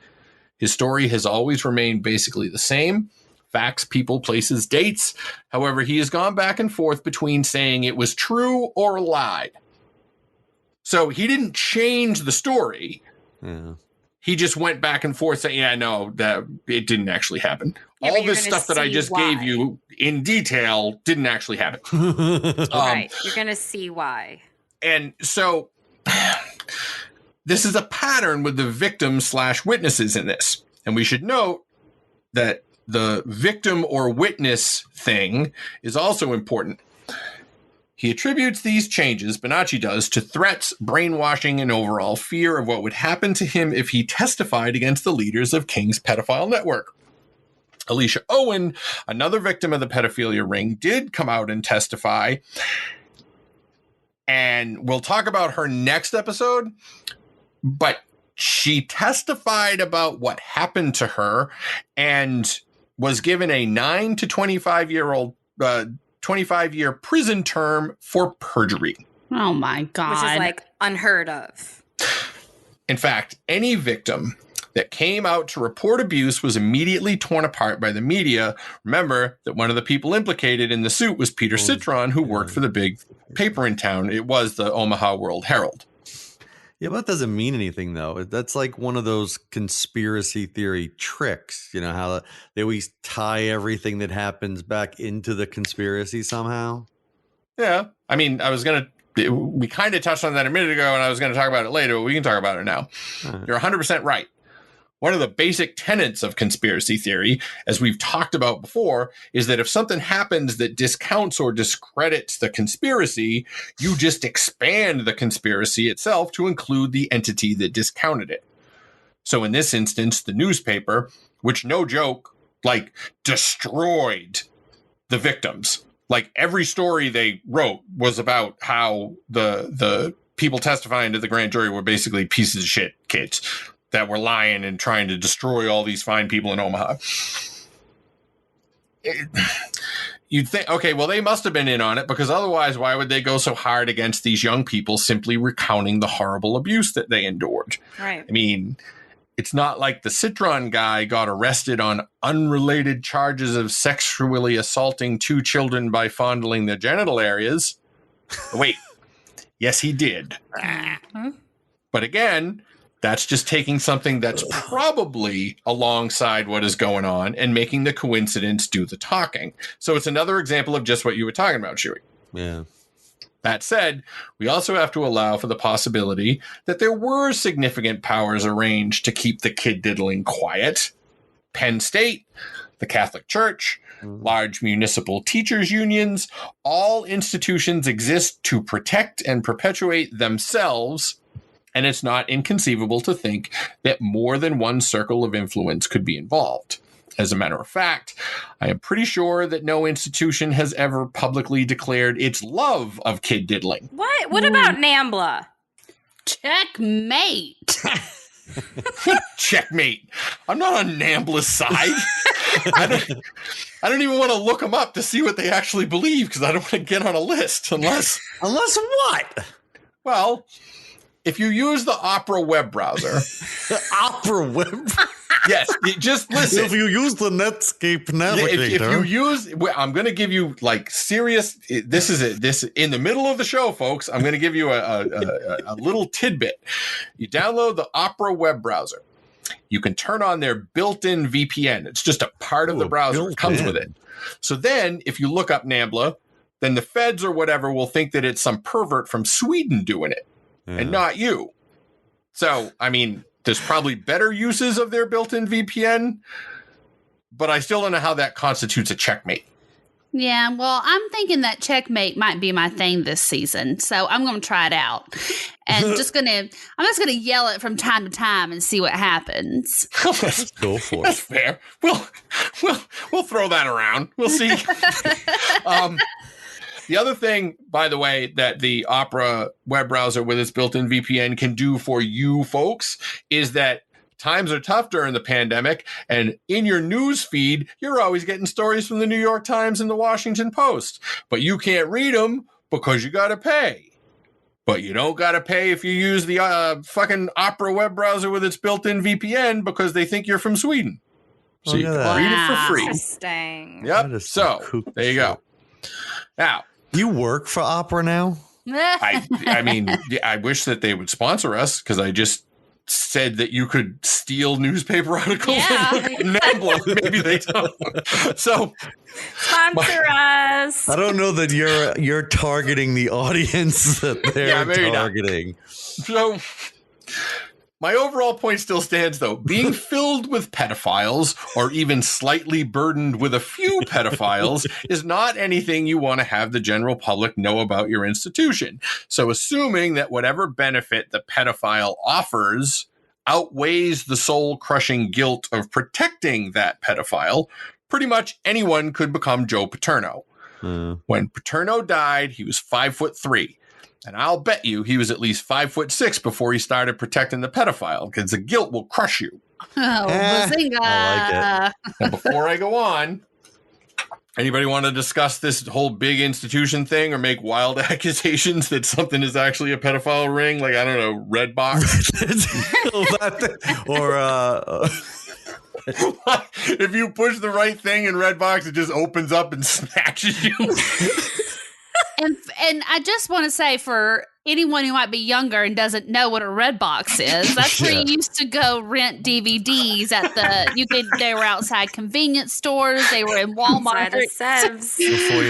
His story has always remained basically the same. Facts, people, places, dates. However, he has gone back and forth between saying it was true or lied. So he didn't change the story. Yeah. He just went back and forth saying, yeah, no, that it didn't actually happen. Yeah, all this stuff that I just gave you in detail didn't actually happen. Right. You're going to see why. And so this is a pattern with the victims/witnesses in this. And we should note that the victim or witness thing is also important. He attributes these changes, Banachi does, to threats, brainwashing, and overall fear of what would happen to him if he testified against the leaders of King's pedophile network. Alicia Owen, another victim of the pedophilia ring, did come out and testify. And we'll talk about her next episode. But she testified about what happened to her and was given a 9 to 25-year prison term for perjury. Oh my God. Which is like unheard of. In fact, any victim that came out to report abuse was immediately torn apart by the media. Remember that one of the people implicated in the suit was Peter Citron, who worked for the big paper in town. It was the Omaha World Herald. Yeah, but that doesn't mean anything, though. That's like one of those conspiracy theory tricks. You know, how they always tie everything that happens back into the conspiracy somehow. Yeah. I mean, we kind of touched on that a minute ago, and I was going to talk about it later, but we can talk about it now. You're 100% right. One of the basic tenets of conspiracy theory, as we've talked about before, is that if something happens that discounts or discredits the conspiracy, you just expand the conspiracy itself to include the entity that discounted it. So in this instance, the newspaper, which, no joke, like destroyed the victims. Like every story they wrote was about how the people testifying to the grand jury were basically pieces of shit kids that were lying and trying to destroy all these fine people in Omaha. You'd think, okay, well, they must have been in on it, because otherwise, why would they go so hard against these young people simply recounting the horrible abuse that they endured? Right. I mean, it's not like the Citron guy got arrested on unrelated charges of sexually assaulting 2 children by fondling their genital areas. Wait, yes, he did. But again, that's just taking something that's probably alongside what is going on and making the coincidence do the talking. So it's another example of just what you were talking about, Shuey. Yeah. That said, we also have to allow for the possibility that there were significant powers arranged to keep the kid diddling quiet. Penn State, the Catholic Church, large municipal teachers' unions, all institutions exist to protect and perpetuate themselves. And it's not inconceivable to think that more than one circle of influence could be involved. As a matter of fact, I am pretty sure that no institution has ever publicly declared its love of kid diddling. What? What about NAMBLA? Checkmate. Checkmate. I'm not on NAMBLA's side. I don't even want to look them up to see what they actually believe because I don't want to get on a list unless what? Well, if you use the Opera web browser. Opera web. Yes, just listen. If you use the Netscape Navigator. If you use, I'm going to give you like serious. This is it. This in the middle of the show, folks. I'm going to give you a little tidbit. You download the Opera web browser. You can turn on their built-in VPN. It's just a part of the browser. It comes with it. So then, if you look up NAMBLA, then the feds or whatever will think that it's some pervert from Sweden doing it, and not you. So, I mean. There's probably better uses of their built-in VPN, but I still don't know how that constitutes a checkmate. Yeah, well, I'm thinking that checkmate might be my thing this season, so I'm going to try it out, and I'm just gonna yell it from time to time and see what happens. Let's go for it. That's fair. We'll throw that around. We'll see. The other thing, by the way, that the Opera web browser with its built-in VPN can do for you folks is that times are tough during the pandemic, and in your news feed, you're always getting stories from the New York Times and the Washington Post, but you can't read them because you got to pay. But you don't got to pay if you use the fucking Opera web browser with its built-in VPN because they think you're from Sweden. So you can read it for free. Interesting. Yep. So there you go. Now, you work for Opera now? I mean, I wish that they would sponsor us because I just said that you could steal newspaper articles and look at NAMBLA. Maybe they don't. So sponsor us. I don't know that you're targeting the audience that they're targeting. Not. So my overall point still stands, though. Being filled with pedophiles or even slightly burdened with a few pedophiles is not anything you want to have the general public know about your institution. So assuming that whatever benefit the pedophile offers outweighs the soul-crushing guilt of protecting that pedophile, pretty much anyone could become Joe Paterno. When Paterno died, he was 5'3". And I'll bet you he was at least 5'6" before he started protecting the pedophile, because the guilt will crush you. Bazinga. I like it. Now, before I go on, anybody want to discuss this whole big institution thing or make wild accusations that something is actually a pedophile ring? Like, I don't know, Redbox? Or if you push the right thing in Redbox, it just opens up and snatches you. And I just want to say, for anyone who might be younger and doesn't know what a Redbox is, that's where you used to go rent DVDs they were outside convenience stores, they were in Walmart. Before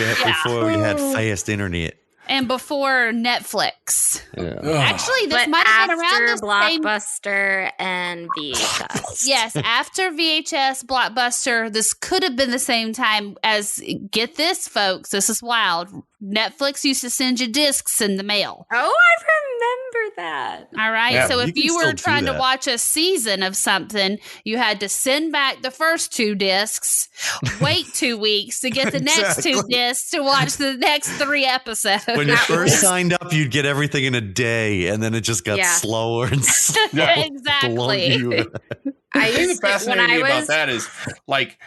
you had fast internet. And before Netflix. Yeah. Actually, this might have been around the Blockbuster and VHS. Yes, after VHS, Blockbuster, this could have been the same time as, get this, folks, this is wild, Netflix used to send you discs in the mail. Oh, I remember that. All right. Yeah, so if you were trying to watch a season of something, you had to send back the first 2 discs, wait 2 weeks to get the next 2 discs to watch the next 3 episodes. When you first signed up, you'd get everything in a day, and then it just got slower and slower. Exactly. I think the fascinating thing about that is, like,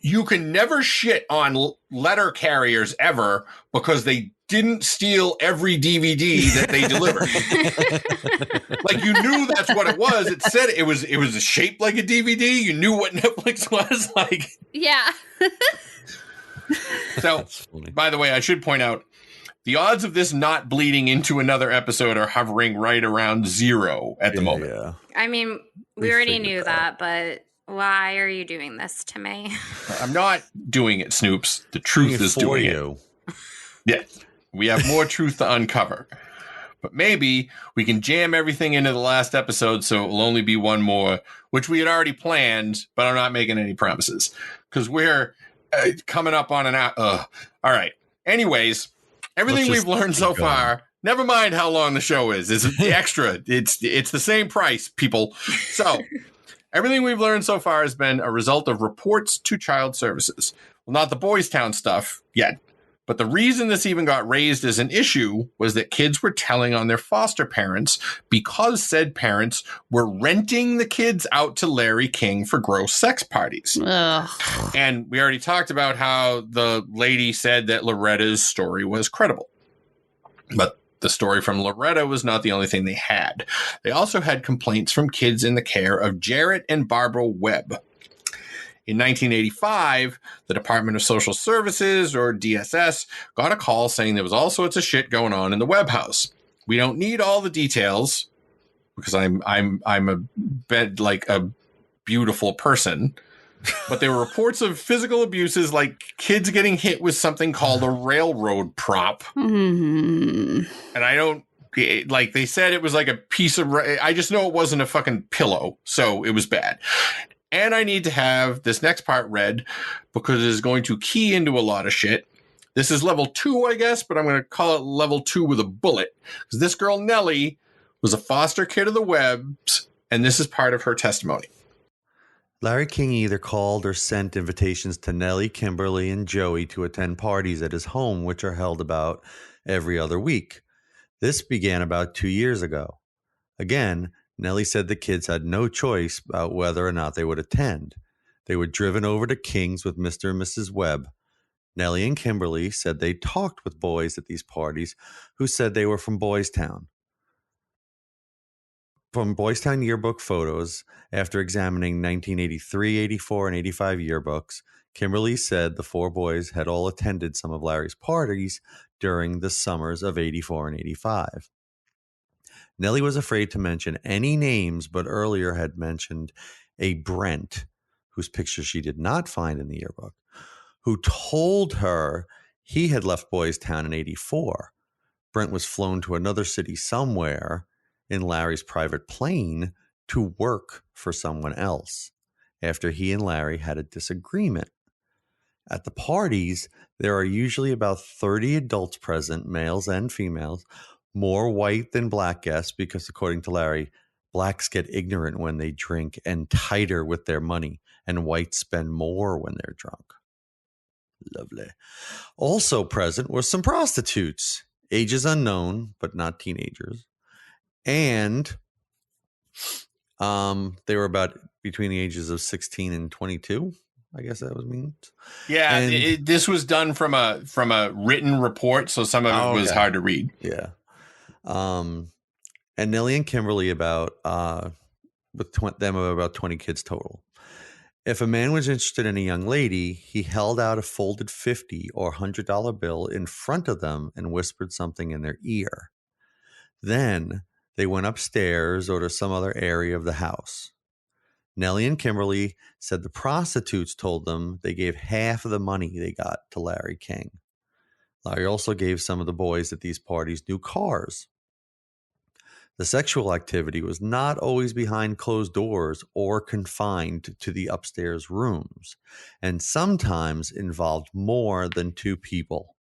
you can never shit on letter carriers ever because they didn't steal every DVD that they delivered. Like, you knew that's what it was. It said it was shaped like a DVD. You knew what Netflix was like. Yeah. So, by the way, I should point out, the odds of this not bleeding into another episode are hovering right around 0 at the moment. Yeah. I mean, we already knew that, but why are you doing this to me? I'm not doing it, Snoops. The truth is doing it. Yeah. We have more truth to uncover. But maybe we can jam everything into the last episode so it will only be one more, which we had already planned, but I'm not making any promises. Because we're coming up on an hour. All right. Anyways, everything we've learned so far, never mind how long the show is. It's extra. It's the same price, people. So everything we've learned so far has been a result of reports to child services. Well, not the Boys Town stuff yet, But the reason this even got raised as an issue was that kids were telling on their foster parents because said parents were renting the kids out to Larry King for gross sex parties. Ugh. And we already talked about how the lady said that Loretta's story was credible. But the story from Loretta was not the only thing they had. They also had complaints from kids in the care of Jarrett and Barbara Webb. In 1985, the Department of Social Services, or DSS, got a call saying there was all sorts of shit going on in the Webb house. We don't need all the details because I'm a beautiful person. But there were reports of physical abuses, like kids getting hit with something called a railroad prop. Mm-hmm. And I don't, like, they said it was like a piece of, I just know it wasn't a fucking pillow. So it was bad. And I need to have this next part read because it is going to key into a lot of shit. This is level 2, I guess, but I'm going to call it level 2 with a bullet. Because this girl, Nellie, was a foster kid of the Webbs, and this is part of her testimony. Larry King either called or sent invitations to Nellie, Kimberly, and Joey to attend parties at his home, which are held about every other week. This began about 2 years ago. Again, Nellie said the kids had no choice about whether or not they would attend. They were driven over to King's with Mr. and Mrs. Webb. Nellie and Kimberly said they talked with boys at these parties who said they were from Boys Town. From Boys Town yearbook photos, after examining 1983, 84, and 85 yearbooks, Kimberly said the 4 boys had all attended some of Larry's parties during the summers of 84 and 85. Nellie was afraid to mention any names, but earlier had mentioned a Brent, whose picture she did not find in the yearbook, who told her he had left Boys Town in 84. Brent was flown to another city somewhere in Larry's private plane to work for someone else after he and Larry had a disagreement. At the parties, there are usually about 30 adults present, males and females, more white than black guests because, according to Larry, blacks get ignorant when they drink and tighter with their money, and whites spend more when they're drunk. Lovely. Also present were some prostitutes, ages unknown, but not teenagers. And they were about between the ages of 16 and 22. I guess that was mean. Yeah, and this was done from a written report, so some of it was hard to read. Yeah. And Nellie and Kimberly about 20 kids total. If a man was interested in a young lady, he held out a folded $50 or $100 bill in front of them and whispered something in their ear. Then they went upstairs or to some other area of the house. Nellie and Kimberly said the prostitutes told them they gave half of the money they got to Larry King. Larry also gave some of the boys at these parties new cars. The sexual activity was not always behind closed doors or confined to the upstairs rooms, and sometimes involved more than 2 people.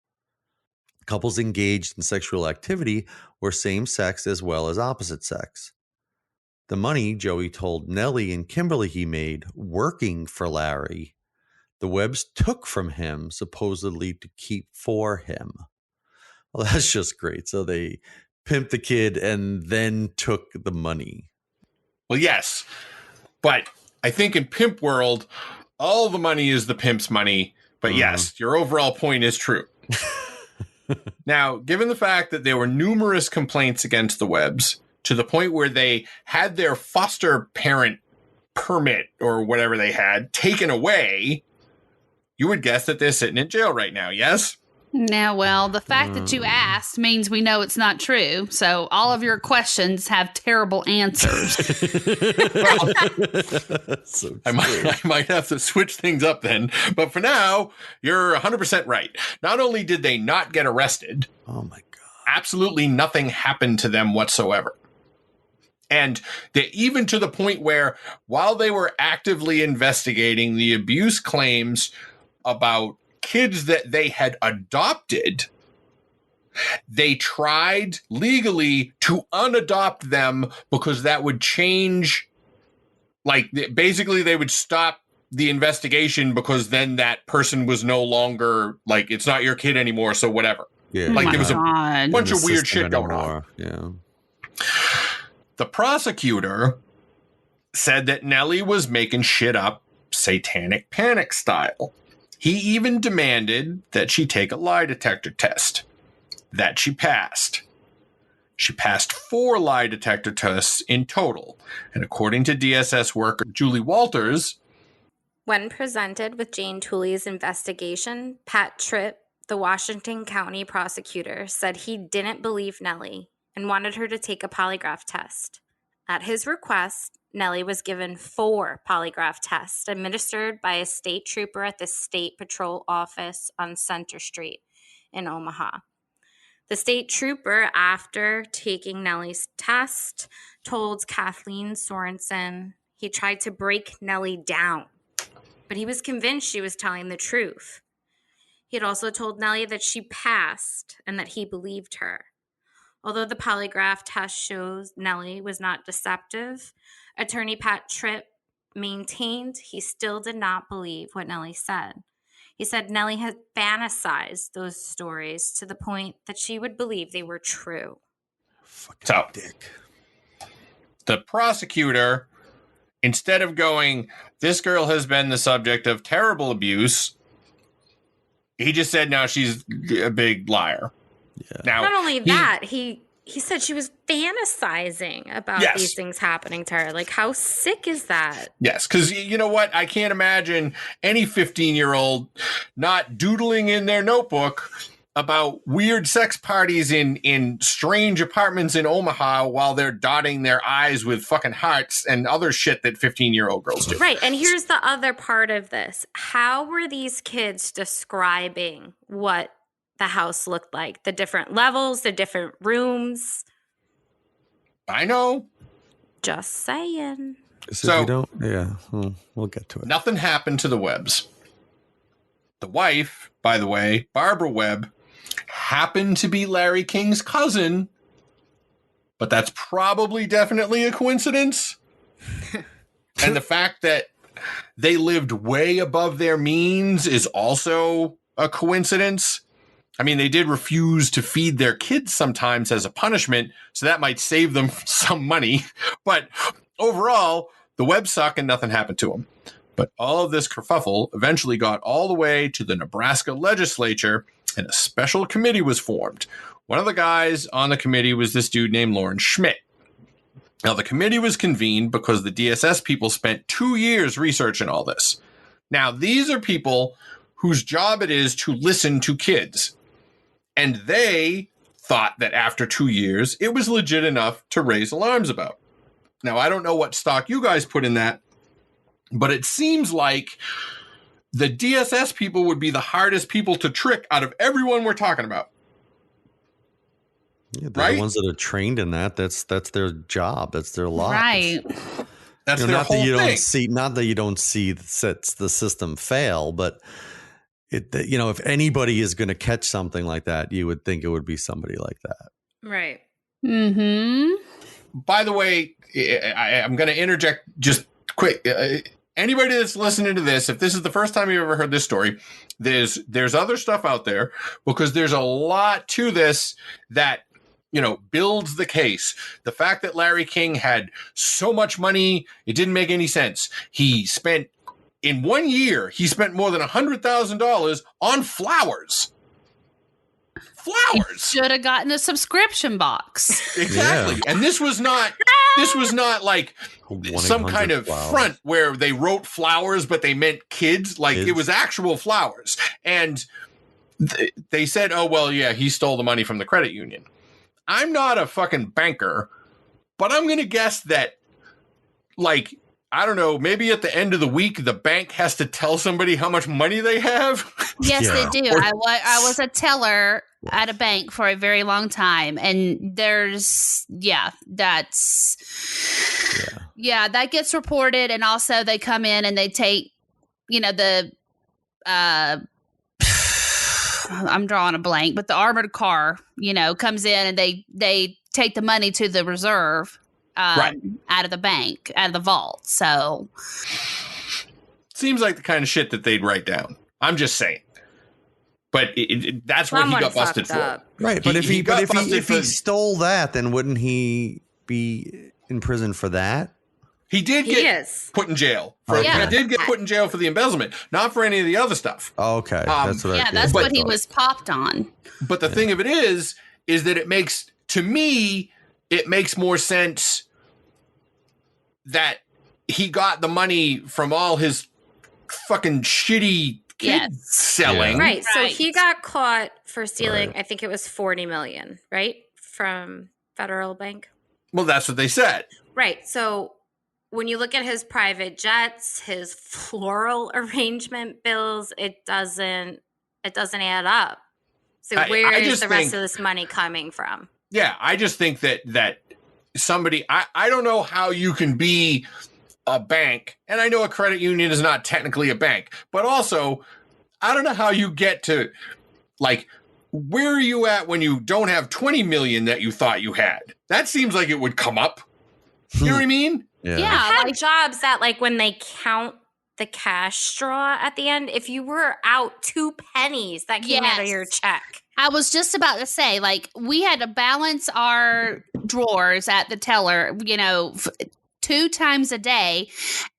Couples engaged in sexual activity were same-sex as well as opposite sex. The money Joey told Nellie and Kimberly he made working for Larry, the Webbs took from him supposedly to keep for him. Well, that's just great. So they pimped the kid and then took the money. Well, yes. But I think in pimp world, all the money is the pimp's money. But yes, your overall point is true. Now, given the fact that there were numerous complaints against the Webbs to the point where they had their foster parent permit or whatever they had taken away, you would guess that they're sitting in jail right now, yes? Now, well, the fact that you asked means we know it's not true. So all of your questions have terrible answers. So I might have to switch things up then. But for now, you're 100% right. Not only did they not get arrested, oh my God, absolutely nothing happened to them whatsoever. And even to the point where, while they were actively investigating the abuse claims about kids that they had adopted, they tried legally to unadopt them because that would change, like, basically they would stop the investigation because then that person was no longer like, it's not your kid anymore. So whatever. Yeah. Like there was a God. bunch of weird shit going on. Yeah. The prosecutor said that Nellie was making shit up satanic panic style. He even demanded that she take a lie detector test. That she passed. She passed 4 lie detector tests in total. And according to DSS worker Julie Walters, when presented with Jane Tooley's investigation, Pat Tripp, the Washington County prosecutor, said he didn't believe Nellie and wanted her to take a polygraph test. At his request, Nellie was given 4 polygraph tests administered by a state trooper at the State Patrol office on Center Street in Omaha. The state trooper, after taking Nellie's test, told Kathleen Sorensen he tried to break Nellie down, but he was convinced she was telling the truth. He had also told Nellie that she passed and that he believed her. Although the polygraph test shows Nellie was not deceptive, attorney Pat Tripp maintained he still did not believe what Nellie said. He said Nellie had fantasized those stories to the point that she would believe they were true. so the prosecutor, instead of going, this girl has been the subject of terrible abuse, he just said, no, she's a big liar. Yeah. Now, not only that, he said she was fantasizing about these things happening to her. Like, how sick is that? Yes, because you know what? I can't imagine any 15-year-old not doodling in their notebook about weird sex parties in strange apartments in Omaha while they're dotting their I's with fucking hearts and other shit that 15-year-old girls do. Right, and here's the other part of this. How were these kids describing what the house looked like? The different levels, the different rooms? I know. Just saying. So you don't, we'll get to it. Nothing happened to the Webbs. The wife, by the way, Barbara Webb, happened to be Larry King's cousin, but that's probably definitely a coincidence. And the fact that they lived way above their means is also a coincidence. I mean, they did refuse to feed their kids sometimes as a punishment, so that might save them some money. But overall, the Webbs suck and nothing happened to them. But all of this kerfuffle eventually got all the way to the Nebraska legislature, and a special committee was formed. One of the guys on the committee was this dude named Lauren Schmidt. Now, the committee was convened because the DSS people spent 2 years researching all this. Now, these are people whose job it is to listen to kids. And they thought that after 2 years, it was legit enough to raise alarms about. Now, I don't know what stock you guys put in that, but it seems like the DSS people would be the hardest people to trick out of everyone we're talking about. Yeah, they're the ones that are trained in that. That's their job. That's their lot. Right. That's their not whole that you thing. don't see. Not that you don't see the system fail, but if anybody is going to catch something like that, you would think it would be somebody like that. Right. Mm-hmm. By the way, I'm going to interject just quick. Anybody that's listening to this, if this is the first time you've ever heard this story, there's other stuff out there because there's a lot to this that, builds the case. The fact that Larry King had so much money, it didn't make any sense. In 1 year, he spent more than $100,000 on flowers. Flowers. Should have gotten a subscription box. Exactly. Yeah. And this was not like some kind of front where they wrote flowers, but they meant kids. Like it was actual flowers. And they said, oh, well, yeah, he stole the money from the credit union. I'm not a fucking banker, but I'm going to guess that, like, I don't know, maybe at the end of the week, the bank has to tell somebody how much money they have. Yes, they do. I was a teller at a bank for a very long time. And that gets reported. And also they come in and they take, I'm drawing a blank, but the armored car, comes in and they take the money to the reserve. Right. Out of the bank, out of the vault. So, Seems like the kind of shit that they'd write down. I'm just saying. But that's what he got busted for. Right, but if he stole that, then wouldn't he be in prison for that? He did get put in jail. He did get put in jail for the embezzlement, not for any of the other stuff. Oh, okay. That's what that's what he was popped on. But the thing of it is that it makes, to me, it makes more sense that he got the money from all his fucking shitty kids selling. Right. So he got caught for stealing, I think it was $40 million, right? From Federal Bank. Well, that's what they said. Right. So when you look at his private jets, his floral arrangement bills, it doesn't add up. So where is the rest of this money coming from? Yeah, I just think that somebody, I don't know how you can be a bank, and I know a credit union is not technically a bank, but also I don't know how you get to, like, where are you at when you don't have 20 million that you thought you had? That seems like it would come up. You know what I mean? Yeah. I had jobs that, like, when they count the cash straw at the end, if you were out 2 pennies, that came out of your check. I was just about to say, like, we had to balance our drawers at the teller, 2 times a day.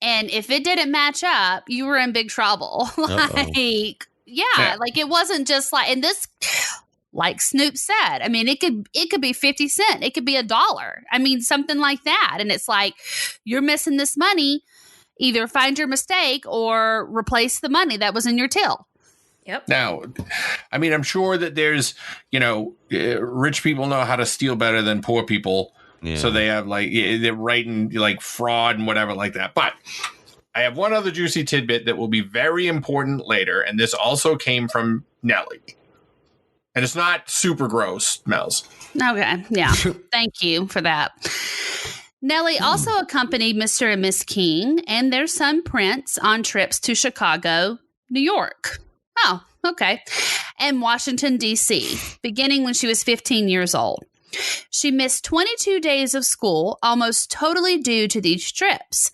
And if it didn't match up, you were in big trouble. Like, it wasn't just like, and this, like Snoop said, I mean, it could be 50 cents. It could be $1. I mean, something like that. And it's like, you're missing this money. Either find your mistake or replace the money that was in your till. Yep. Now, I mean, I'm sure that there's, rich people know how to steal better than poor people. Yeah. So they have, like, they're writing, like, fraud and whatever like that. But I have one other juicy tidbit that will be very important later. And this also came from Nellie. And it's not super gross, Mel's. Okay. Yeah. Thank you for that. Nellie also accompanied Mr. and Miss King and their son Prince on trips to Chicago, New York. Oh, okay. And Washington, D.C., beginning when she was 15 years old. She missed 22 days of school, almost totally due to these trips.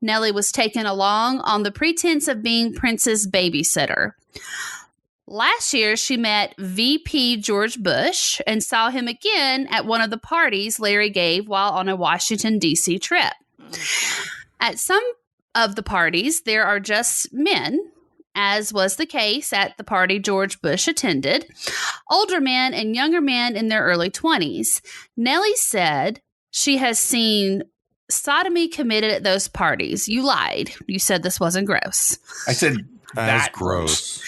Nellie was taken along on the pretense of being Prince's babysitter. Last year, she met VP George Bush and saw him again at one of the parties Larry gave while on a Washington, D.C. trip. At some of the parties, there are just men, as was the case at the party George Bush attended, older men and younger men in their early 20s. Nellie said she has seen sodomy committed at those parties. You lied. You said this wasn't gross. I said that's gross.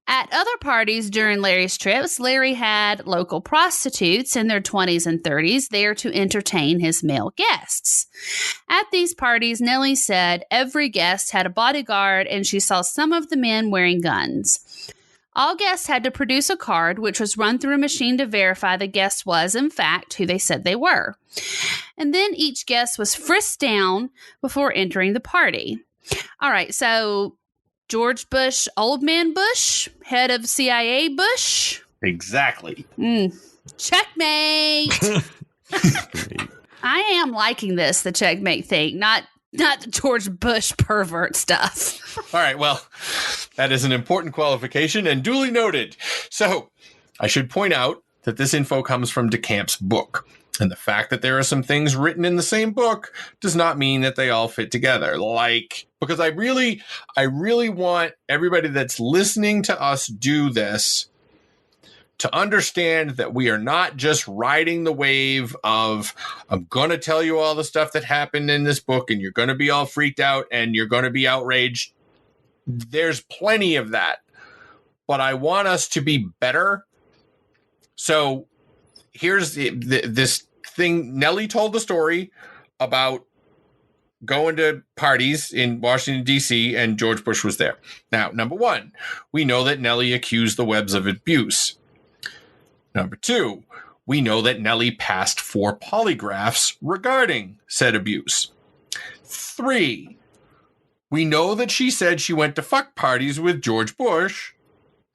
At other parties during Larry's trips, Larry had local prostitutes in their 20s and 30s there to entertain his male guests. At these parties, Nellie said every guest had a bodyguard and she saw some of the men wearing guns. All guests had to produce a card, which was run through a machine to verify the guest was, in fact, who they said they were. And then each guest was frisked down before entering the party. All right, so George Bush, old man Bush, head of CIA Bush. Exactly. Checkmate. I am liking this, the checkmate thing, not the George Bush pervert stuff. All right, well, that is an important qualification and duly noted. So I should point out that this info comes from Decamp's book. And the fact that there are some things written in the same book does not mean that they all fit together. Because I really want everybody that's listening to us do this to understand that we are not just riding the wave of, I'm going to tell you all the stuff that happened in this book and you're going to be all freaked out and you're going to be outraged. There's plenty of that. But I want us to be better. So here's this thing. Nellie told the story about going to parties in Washington, D.C., and George Bush was there. Now, number one, we know that Nellie accused the Webbs of abuse. Number two, we know that Nellie passed 4 polygraphs regarding said abuse. 3, we know that she said she went to fuck parties with George Bush,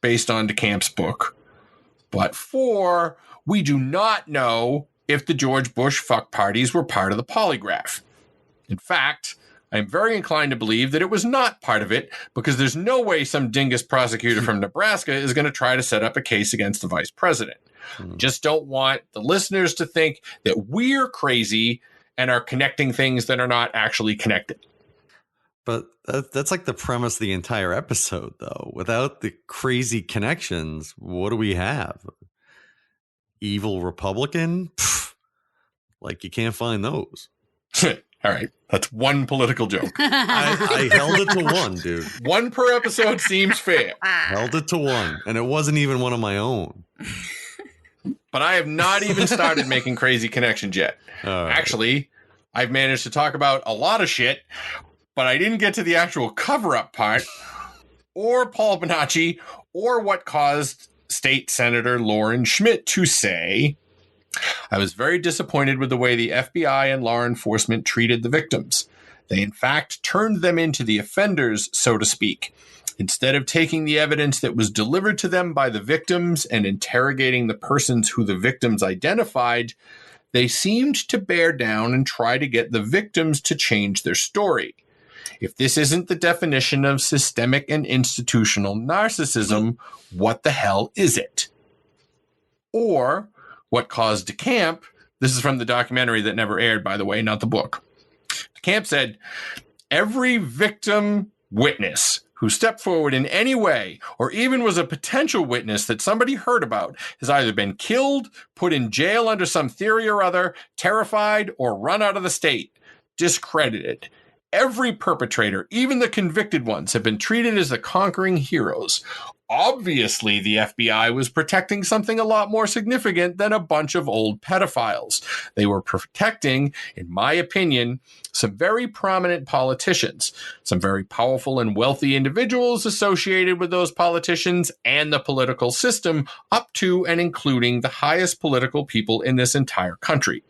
based on Decamp's book. But 4, we do not know if the George Bush fuck parties were part of the polygraph. In fact, I'm very inclined to believe that it was not part of it, because there's no way some dingus prosecutor from Nebraska is going to try to set up a case against the vice president. Just don't want the listeners to think that we're crazy and are connecting things that are not actually connected. But that's like the premise of the entire episode, though. Without the crazy connections, what do we have? Evil Republican? Pfft, like, you can't find those. All right. That's one political joke. I held it to one, dude. One per episode seems fair. Held it to one. And it wasn't even one of my own. But I have not even started making crazy connections yet. Right. Actually, I've managed to talk about a lot of shit, but I didn't get to the actual cover-up part, or Paul Banachi, or what caused State Senator Lauren Schmidt to say, I was very disappointed with the way the FBI and law enforcement treated the victims. They, in fact, turned them into the offenders, so to speak. Instead of taking the evidence that was delivered to them by the victims and interrogating the persons who the victims identified, they seemed to bear down and try to get the victims to change their story. If this isn't the definition of systemic and institutional narcissism, what the hell is it? Or what caused Decamp, this is from the documentary that never aired, by the way, not the book. Decamp said, every victim witness who stepped forward in any way, or even was a potential witness that somebody heard about, has either been killed, put in jail under some theory or other, terrified, or run out of the state, discredited. Every perpetrator, even the convicted ones, have been treated as the conquering heroes. Obviously, the FBI was protecting something a lot more significant than a bunch of old pedophiles. They were protecting, in my opinion, some very prominent politicians, some very powerful and wealthy individuals associated with those politicians and the political system, up to and including the highest political people in this entire country.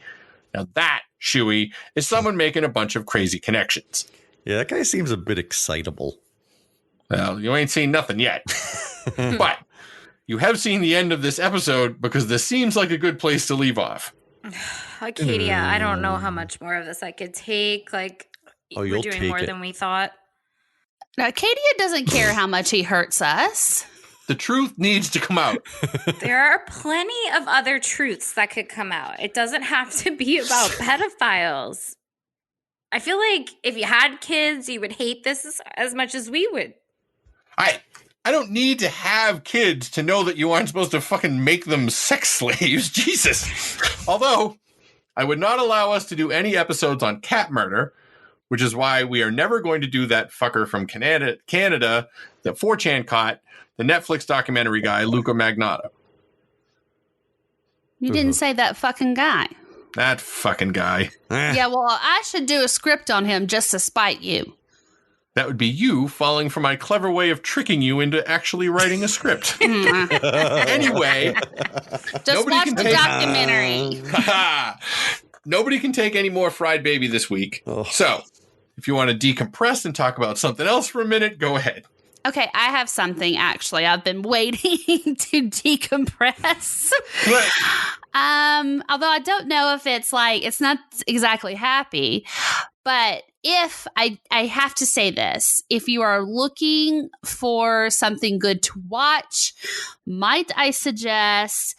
Now that, Shuey, is someone making a bunch of crazy connections. Yeah, that guy seems a bit excitable. Well, you ain't seen nothing yet. But you have seen the end of this episode, because this seems like a good place to leave off. Acadia, I don't know how much more of this I could take. Like, we're doing more than we thought. Now, Acadia doesn't care how much he hurts us. The truth needs to come out. There are plenty of other truths that could come out. It doesn't have to be about pedophiles. I feel like if you had kids, you would hate this as much as we would. I don't need to have kids to know that you aren't supposed to fucking make them sex slaves. Jesus. Although, I would not allow us to do any episodes on cat murder, which is why we are never going to do that fucker from Canada that 4chan caught, the Netflix documentary guy, Luca Magnotta. You didn't say that fucking guy. That fucking guy. Yeah, well, I should do a script on him just to spite you. That would be you falling for my clever way of tricking you into actually writing a script. Anyway. Just watch the documentary. Nobody can take any more fried baby this week. Oh. So, if you want to decompress and talk about something else for a minute, go ahead. Okay, I have something, actually. I've been waiting to decompress. Although I don't know if it's not exactly happy, but if I have to say this, if you are looking for something good to watch, might I suggest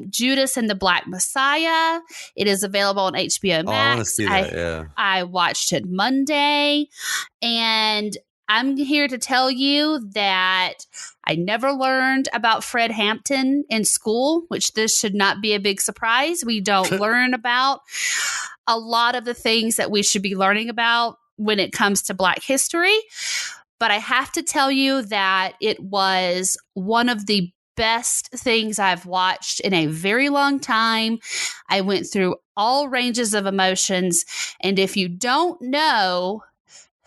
Judas and the Black Messiah? It is available on HBO Max. I want to see that, yeah. I watched it Monday, and I'm here to tell you that I never learned about Fred Hampton in school, which this should not be a big surprise. We don't learn about a lot of the things that we should be learning about when it comes to Black history. But I have to tell you that it was one of the best things I've watched in a very long time. I went through all ranges of emotions. And if you don't know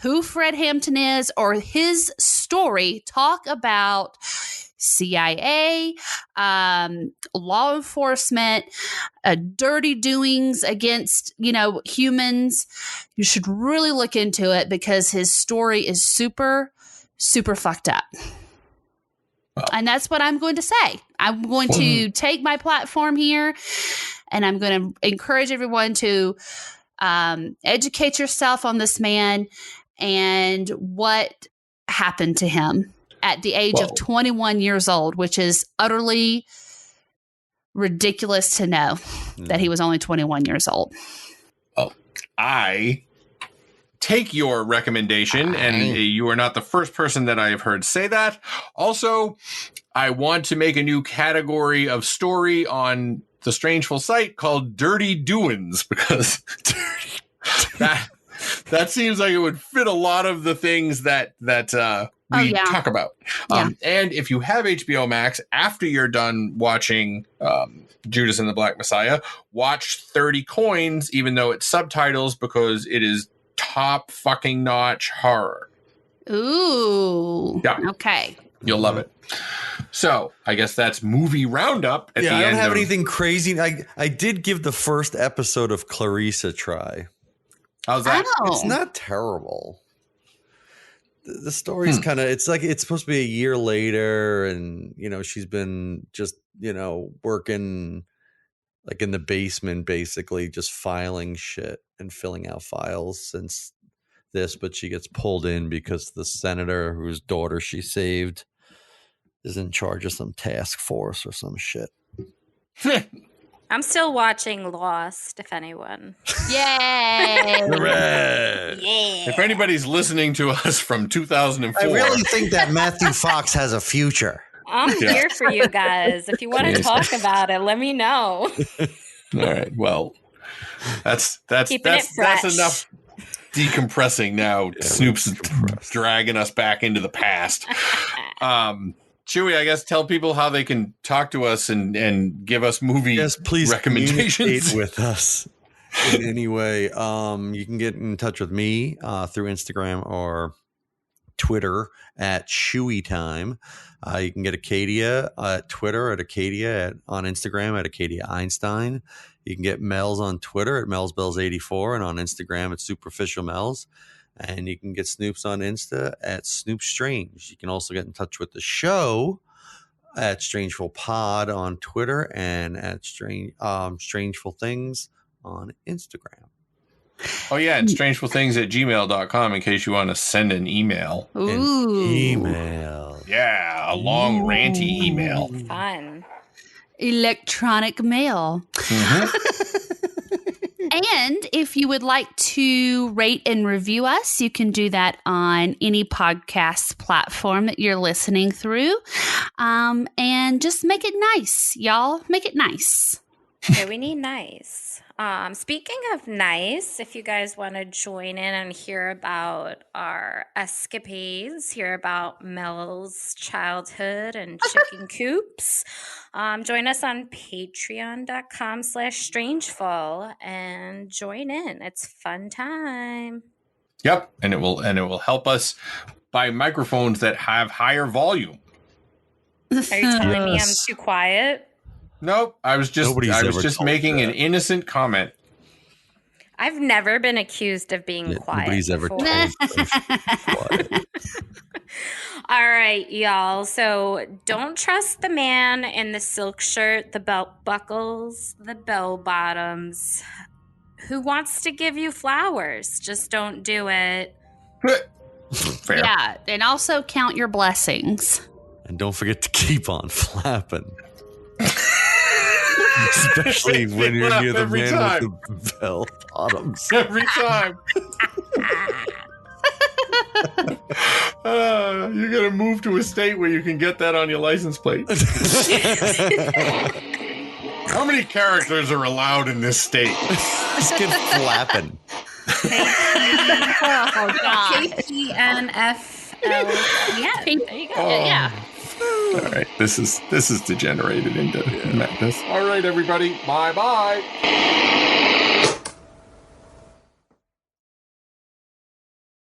who Fred Hampton is or his story, talk about CIA, law enforcement, dirty doings against, humans. You should really look into it because his story is super, super fucked up. And that's what I'm going to say. I'm going to take my platform here and I'm going to encourage everyone to educate yourself on this man and what happened to him at the age of 21 years old, which is utterly ridiculous to know that he was only 21 years old. Oh, I take your recommendation, and you are not the first person that I have heard say that. Also, I want to make a new category of story on the Strangeful site called Dirty Doings, because that seems like it would fit a lot of the things that we talk about. And if you have HBO Max, after you're done watching Judas and the Black Messiah, watch 30 Coins, even though it's subtitles, because it is top fucking notch horror. Ooh. Yeah. Okay. You'll love it. So I guess that's movie roundup at the end. I don't have anything crazy. I did give the first episode of Clarice a try. How's that? It's not terrible. The story's kind of, it's like, it's supposed to be a year later, and, you know, she's been just, you know, working like in the basement, basically just filing shit and filling out files since this, but she gets pulled in because the senator whose daughter she saved is in charge of some task force or some shit. I'm still watching Lost, if anyone. Yay! Hooray! Yeah. If anybody's listening to us from 2004. I really think that Matthew Fox has a future. I'm here for you guys. If you want to talk about it, let me know. All right. Well, that's enough decompressing now. Yeah, Snoop's dragging us back into the past. Chewy, I guess tell people how they can talk to us and give us movie recommendations with us in any way. You can get in touch with me through Instagram or Twitter at Chewy Time. You can get Acadia at Twitter at Acadia, on Instagram at Acadia Einstein. You can get Mel's on Twitter at MelsBells84 and on Instagram at Superficial Mels. And you can get Snoops on Insta at Snoop Strange. You can also get in touch with the show at Strangeful Pod on Twitter and at Strangeful Things on Instagram. Oh, yeah, and strangefulthings@gmail.com in case you want to send an email. Ooh. An email. Yeah, a long, ranty email. Fun. Electronic mail. And if you would like to rate and review us, you can do that on any podcast platform that you're listening through. And just make it nice, y'all. Make it nice. Okay, we need nice. Speaking of nice, if you guys want to join in and hear about our escapades, hear about Mel's childhood and chicken coops, join us on patreon.com/strangeful and join in. It's fun time. Yep, and it will help us buy microphones that have higher volume. Are you telling me I'm too quiet? Nope, I was just making an innocent comment. I've never been accused of being quiet. Nobody's ever told us quiet. All right, y'all. So don't trust the man in the silk shirt, the belt buckles, the bell bottoms, who wants to give you flowers. Just don't do it. Fair. Yeah, and also count your blessings. And don't forget to keep on flapping. Especially when you're near the man with the bell bottoms. Every time. You're going to move to a state where you can get that on your license plate. How many characters are allowed in this state? Just get flapping. Oh, God. KPNFL. There you go. Yeah. All right, this is degenerated into madness. All right, everybody, bye.